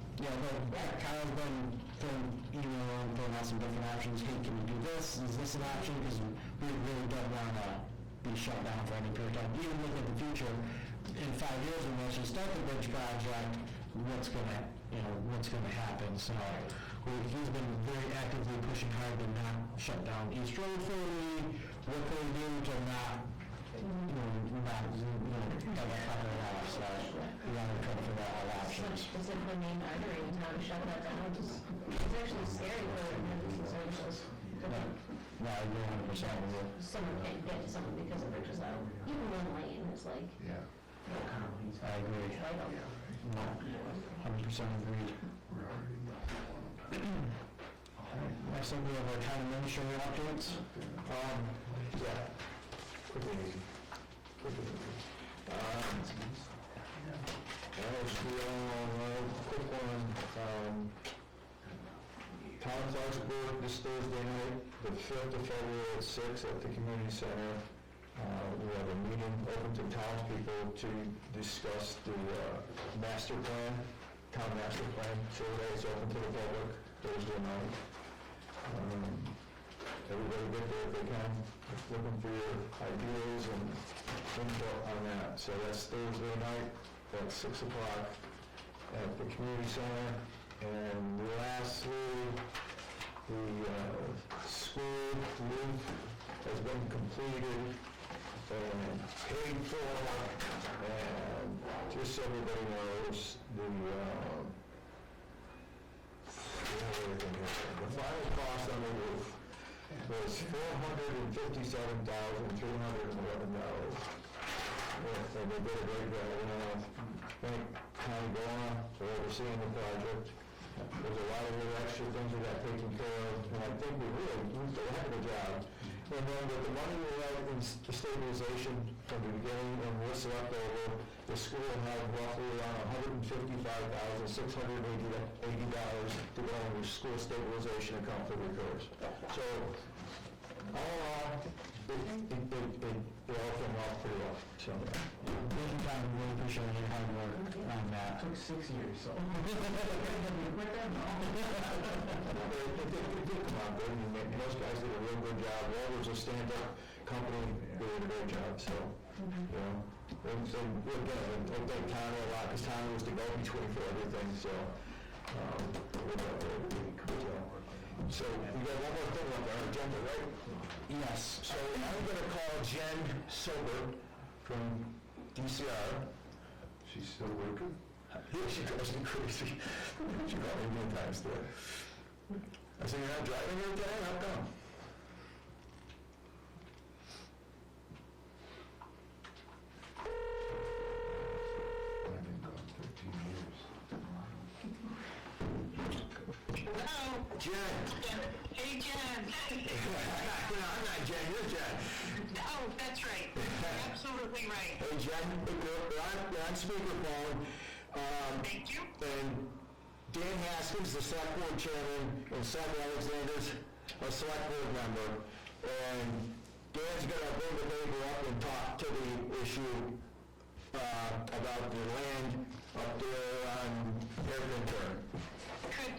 Kyle's been throwing out some different options. Hey, can we do this? Is this an option? Because we really don't want to be shut down for any period of time. Even look at the future, in 5 years when we actually start the bridge project, what's going to what's gonna happen, so he's been very actively pushing hard to not shut down East Road fully, what can we do to not have a couple of hours, so we gotta try to figure out all options. Is it the main artery in town, shut that down? It's actually scary for emergency services. No, I agree 100% with you. Someone can't get to someone because it bridges out. Even one lane is like, Yeah. I agree. vital. 100% agreed. Next up, we have our town administrator updates. Yeah, quick and easy. As we all know, quick one, Town of Clarksburg this Thursday night, the 5th of February at 6 at the community center. We have a meeting open to townspeople to discuss the master plan, town master plan survey. It's open to the public Thursday night. Everybody get there if they can, looking for your ideas and input on that. So that's Thursday night at 6 o'clock at the community center. And lastly, the school roof has been completed and paid for, and just so everybody knows, the final cost on the roof was $457,311. And they did a great job, thank Connie Bona for overseeing the project. There's a lot of little extra things we got taken care of, and I think we did a heck of a job. And then with the money we had in stabilization from the beginning and what's left over, the school had roughly around $155,680 to go in the school stabilization account for repairs. So, all in all, they all came out pretty well. So, Thank you, Tom, really appreciate your hard work on that. took 6 years, so. It did come out good, and most guys did a real good job. Walter's a stand-up company, they did a great job, so, and again, I thank Tommy a lot, because Tommy was the go-between for everything, so, So, we got one more thing on our agenda, right? Yes. So, I'm gonna call Jen Silver from DCR. She's still working? Yeah, she drives me crazy. She called me many times today. I said, you're not driving here today? How come? I've been gone 13 years. Hello. Jen. Hey, Jen. No, I'm not Jen, you're Jen. Oh, that's right. You're absolutely right. Hey, Jen, we're on speakerphone. Thank you. And Dan Haskins, the select board chairman, and Sam Alexander's a select board member. And Dan's gonna bring the neighbor up and talk to the issue about the land up there on Hairpin Turn.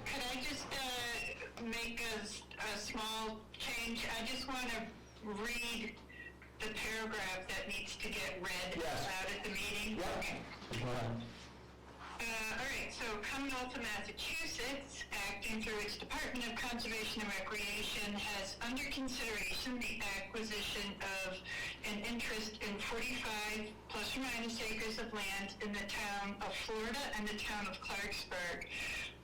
Could I just make a small change? I just want to read the paragraph that needs to get read Yes. out at the meeting. Yep. Okay. Go ahead. All right, so Commonwealth of Massachusetts, acting through its Department of Conservation and Recreation, has under consideration the acquisition of an interest in 45 plus or minus acres of land in the town of Florida and the town of Clarksburg.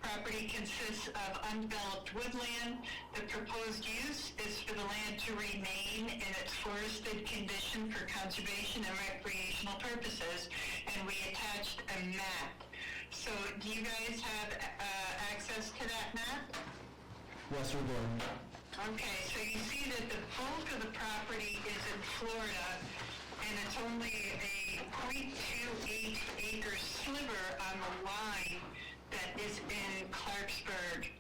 Property consists of undeveloped woodland. The proposed use is for the land to remain in its forested condition for conservation and recreational purposes, and we attached a map. So do you guys have access to that map? Yes, we're doing. Okay, so you see that the bulk of the property is in Florida, and it's only a .28 acre sliver on the line that is in Clarksburg.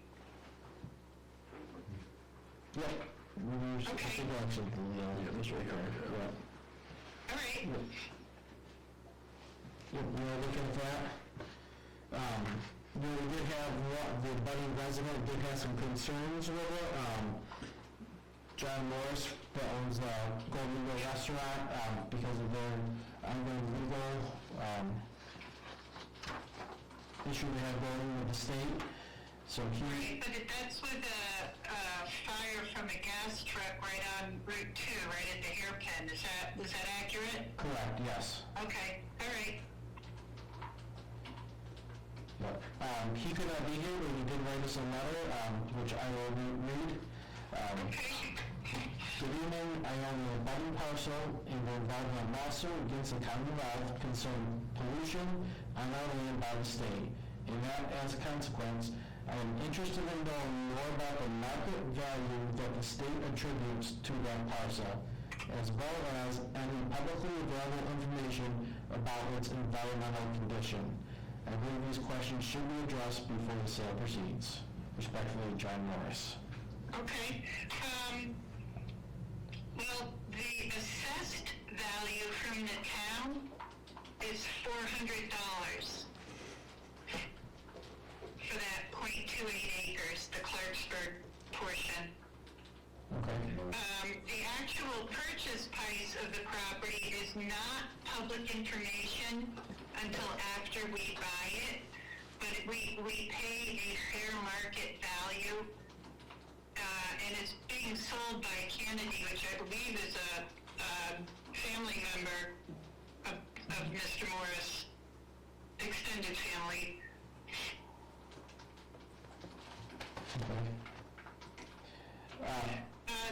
Yep. We Okay. should actually, this right here, yeah. All right. Yep, we're looking at that. We did have, the budding resident did have some concerns with it. John Morris, that owns the Golden Eagle Restaurant, because of their ongoing legal issue they have going with the state. So he, Right, but that's with a fire from a gas truck right on Route 2, right at the hairpin. Is that accurate? correct, yes. Okay, all right. Yep. He could not be here, but he did write us a letter, which I will read. Okay. Good evening, I own a abutting parcel and we're involved in a lawsuit against the town of Ralph concerning pollution on our land by the state. And that, as a consequence, I am interested in knowing more about the market value that the state attributes to that parcel, as well as any publicly available information about its environmental condition. I believe these questions should be addressed before the sale proceeds. Respectfully, John Morris. Okay. Well, the assessed value from the town is $400 for that .28 acres, the Clarksburg portion. Okay. The actual purchase price of the property is not public information until after we buy it, but we pay a fair market value, and it's being sold by Kennedy, which I believe is a family member of Mr. Morris, extended family.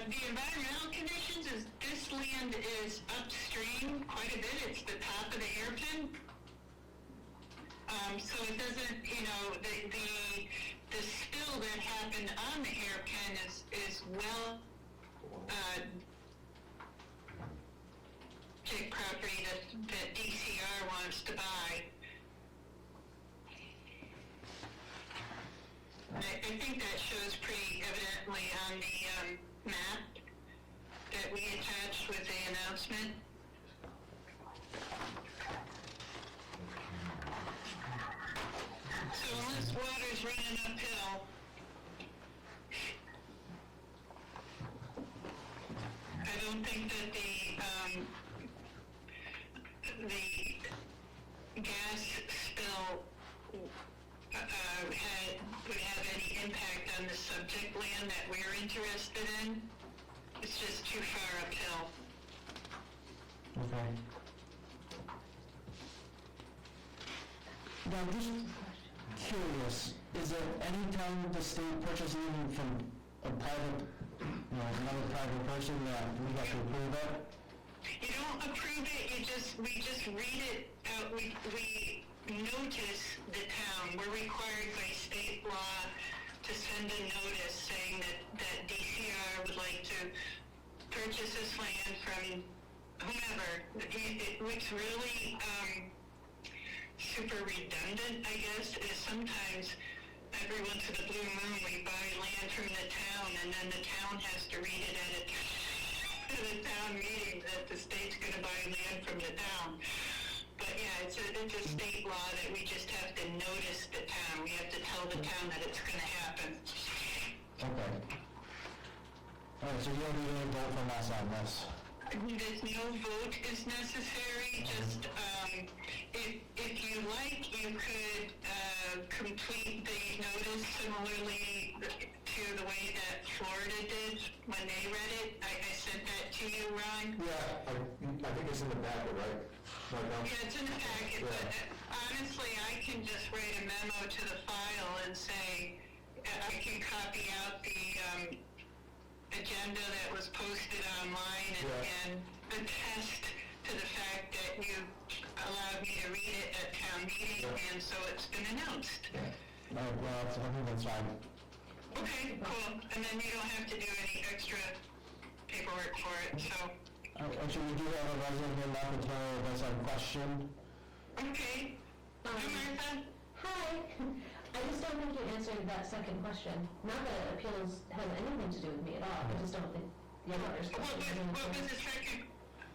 The environmental conditions is, this land is upstream quite a bit. It's the top of the hairpin. So it doesn't, the spill that happened on the hairpin is well, big property that DCR wants to buy. I think that shows pretty evidently on the map that we attached with the announcement. So unless water's running uphill, I don't think that the gas spill would have any impact on the subject land that we're interested in. It's just too far uphill. Okay. Now, I'm just curious, is there any time the state purchases anything from a private, another private person that we have to approve it? You don't approve it, we just read it out, we notice the town. We're required by state law to send a notice saying that DCR would like to purchase this land from whomever. What's really super redundant, I guess, is sometimes every once in a blue moon we buy land from the town and then the town has to read it at a town meeting that the state's going to buy land from the town. But yeah, it's a state law that we just have to notice the town. We have to tell the town that it's going to happen. Okay. All right, so you don't need any vote from us on this? There's no vote is necessary, just if you like, you could complete the notice similarly to the way that Florida did when they read it. I sent that to you, Ron. Yeah, I think it's in the packet, right? Yeah, it's in the packet, but honestly, I can just write a memo to the file and say, I can copy out the agenda that was posted online and attest to the fact that you allowed me to read it at town meeting, and so it's been announced. Well, I think that's fine. Okay, cool. And then you don't have to do any extra paperwork for it, so. Actually, we do have a resident here, Martha Taylor, who has a question. Okay. Hi, Martha. Hi. I just don't think you answered that second question. Not that appeals has anything to do with me at all. I just don't think the other question. What was the second?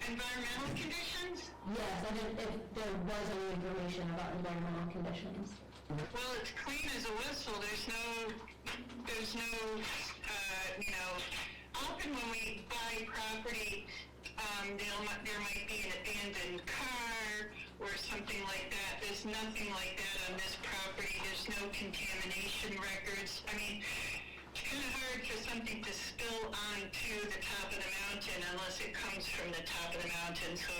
Environmental conditions? Yes, I didn't, if there was any information about environmental conditions. Well, it's clean as a whistle. There's no, often when we buy property, there might be an abandoned car or something like that. There's nothing like that on this property. There's no contamination records. I mean, it's kind of hard for something to spill onto the top of the mountain unless it comes from the top of the mountain. So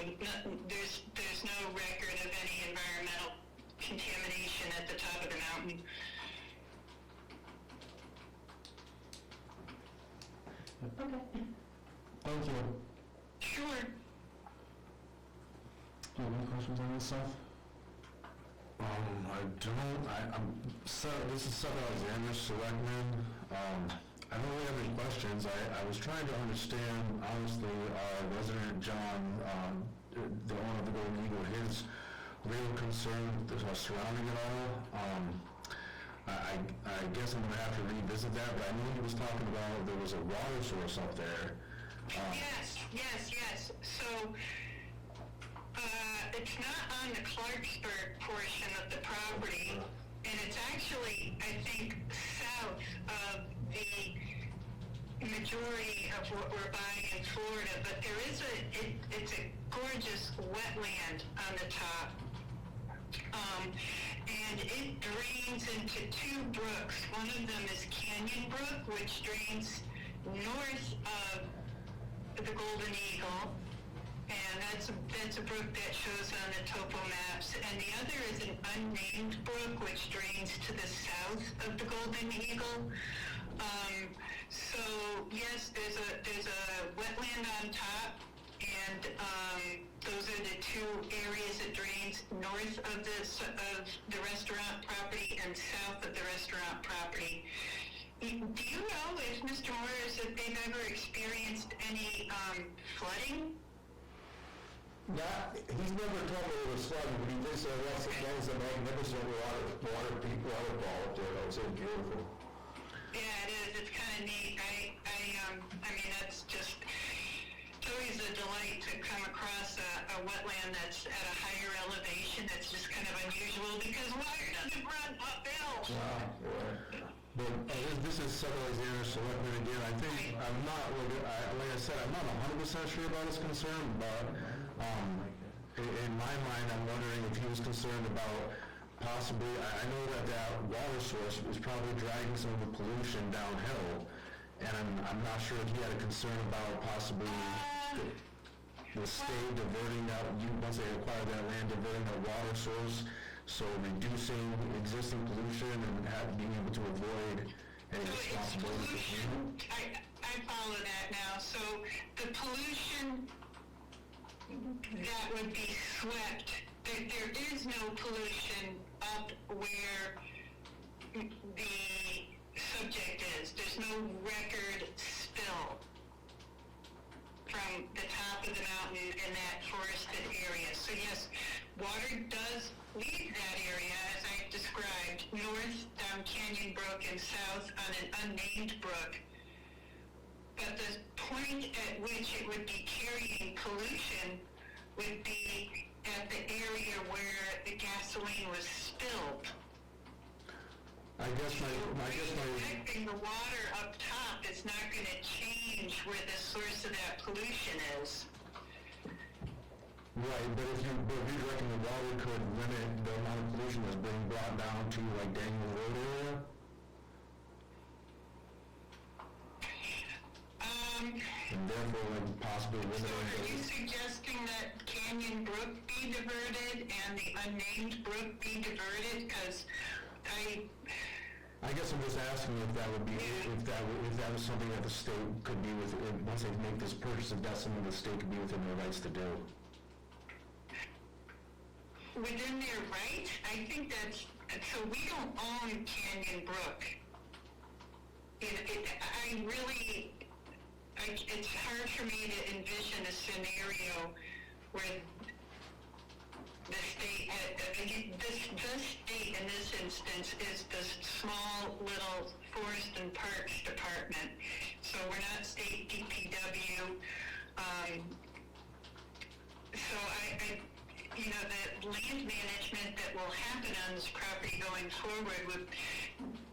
there's no record of any environmental contamination at the top of the mountain. Okay. Thank you. Sure. Any questions on this stuff? This is Seth Alexander, Selectmen. I don't really have any questions. I was trying to understand, honestly, our resident John, the owner of the Golden Eagle, his real concern surrounding it all. I guess I'm gonna have to revisit that, but I know he was talking about there was a water source up there. Yes. So, it's not on the Clarksburg portion of the property, and it's actually, I think, south of the majority of what we're buying in Florida, but there is it's a gorgeous wetland on the top. And it drains into two brooks. One of them is Canyon Brook, which drains north of the Golden Eagle, and that's a brook that shows on the topo maps. And the other is an unnamed brook, which drains to the south of the Golden Eagle. So yes, there's a wetland on top, and those are the two areas it drains: north of the restaurant property and south of the restaurant property. Do you know if Mr. Morris, if they've ever experienced any flooding? He's never told me it was flooding, but he did say that was a magnificent waterfall up there. That was so beautiful. Yeah, it is. It's kind of neat. I mean, that's just, it's always a delight to come across a wetland that's at a higher elevation. That's just kind of unusual because water doesn't run uphill. But this is Seth Alexander, Selectmen again. I think I'm not, like I said, I'm not 100% sure about his concern, but in my mind, I'm wondering if he was concerned about possibly, I know that water source is probably dragging some of the pollution downhill, and I'm not sure if he had a concern about possibly the state diverting that, once they acquire that land, diverting that water source, so reducing existing pollution and being able to avoid any responsibility for cleanup. I follow that now. So the pollution that would be swept, there is no pollution up where the subject is. There's no record spill from the top of the mountain in that forested area. So yes, water does leave that area, as I described, north down Canyon Brook and south on an unnamed brook. But the point at which it would be carrying pollution would be at the area where the gasoline was spilled. Affecting the water up top is not going to change where the source of that pollution is. Right, but if you reckon the water could limit the amount of pollution that's being brought down to like Daniel Road area? And therefore, like, possibly limiting... So are you suggesting that Canyon Brook be diverted and the unnamed brook be diverted? Because I guess I'm just asking if that would be, if that was something that the state could be with, once they make this purchase, if that's something the state could be within their rights to do. within their rights, I think that's, so we don't own Canyon Brook. It's hard for me to envision a scenario where the state, the state in this instance is the small little Forest and Parks Department. So we're not state DPW. So the land management that will happen on this property going forward would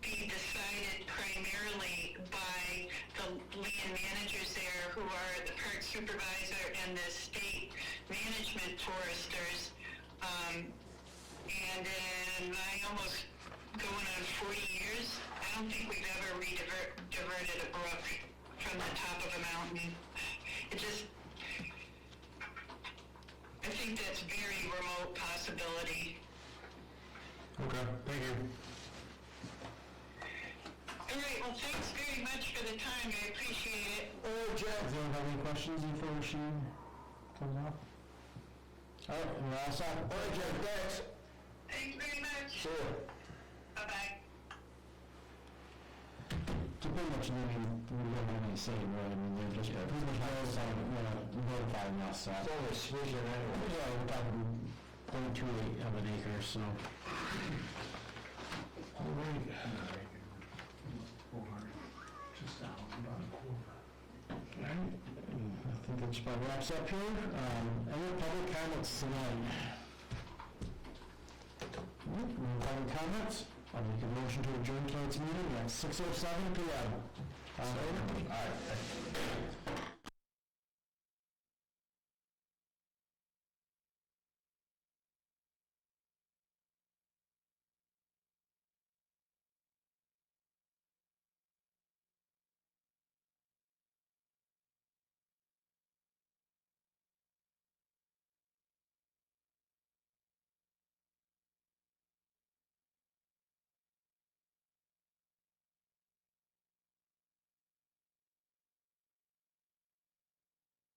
be decided primarily by the land managers there, who are the park supervisor and the state management foresters. And in my almost going on 40 years, I don't think we've ever diverted a brook from the top of a mountain. It just, I think that's very remote possibility. Okay, thank you. All right, well, thanks very much for the time. I appreciate it. All right, Jeff. Does anyone have any questions before she comes off? All right, we're all set. All right, Jeff, thanks. Thanks very much. See ya. Bye-bye. So pretty much, I mean, we don't have any say, right? I mean, they're just pretty much notifying us that. It's only a smidgen anyway. Yeah, we're talking 0.28 of an acre, so. All right. Just down about a quarter. All right, I think that just about wraps up here. Any public comments tonight? No public comments? I'll make a motion to adjourn tonight's meeting at 6:07 PM. All right.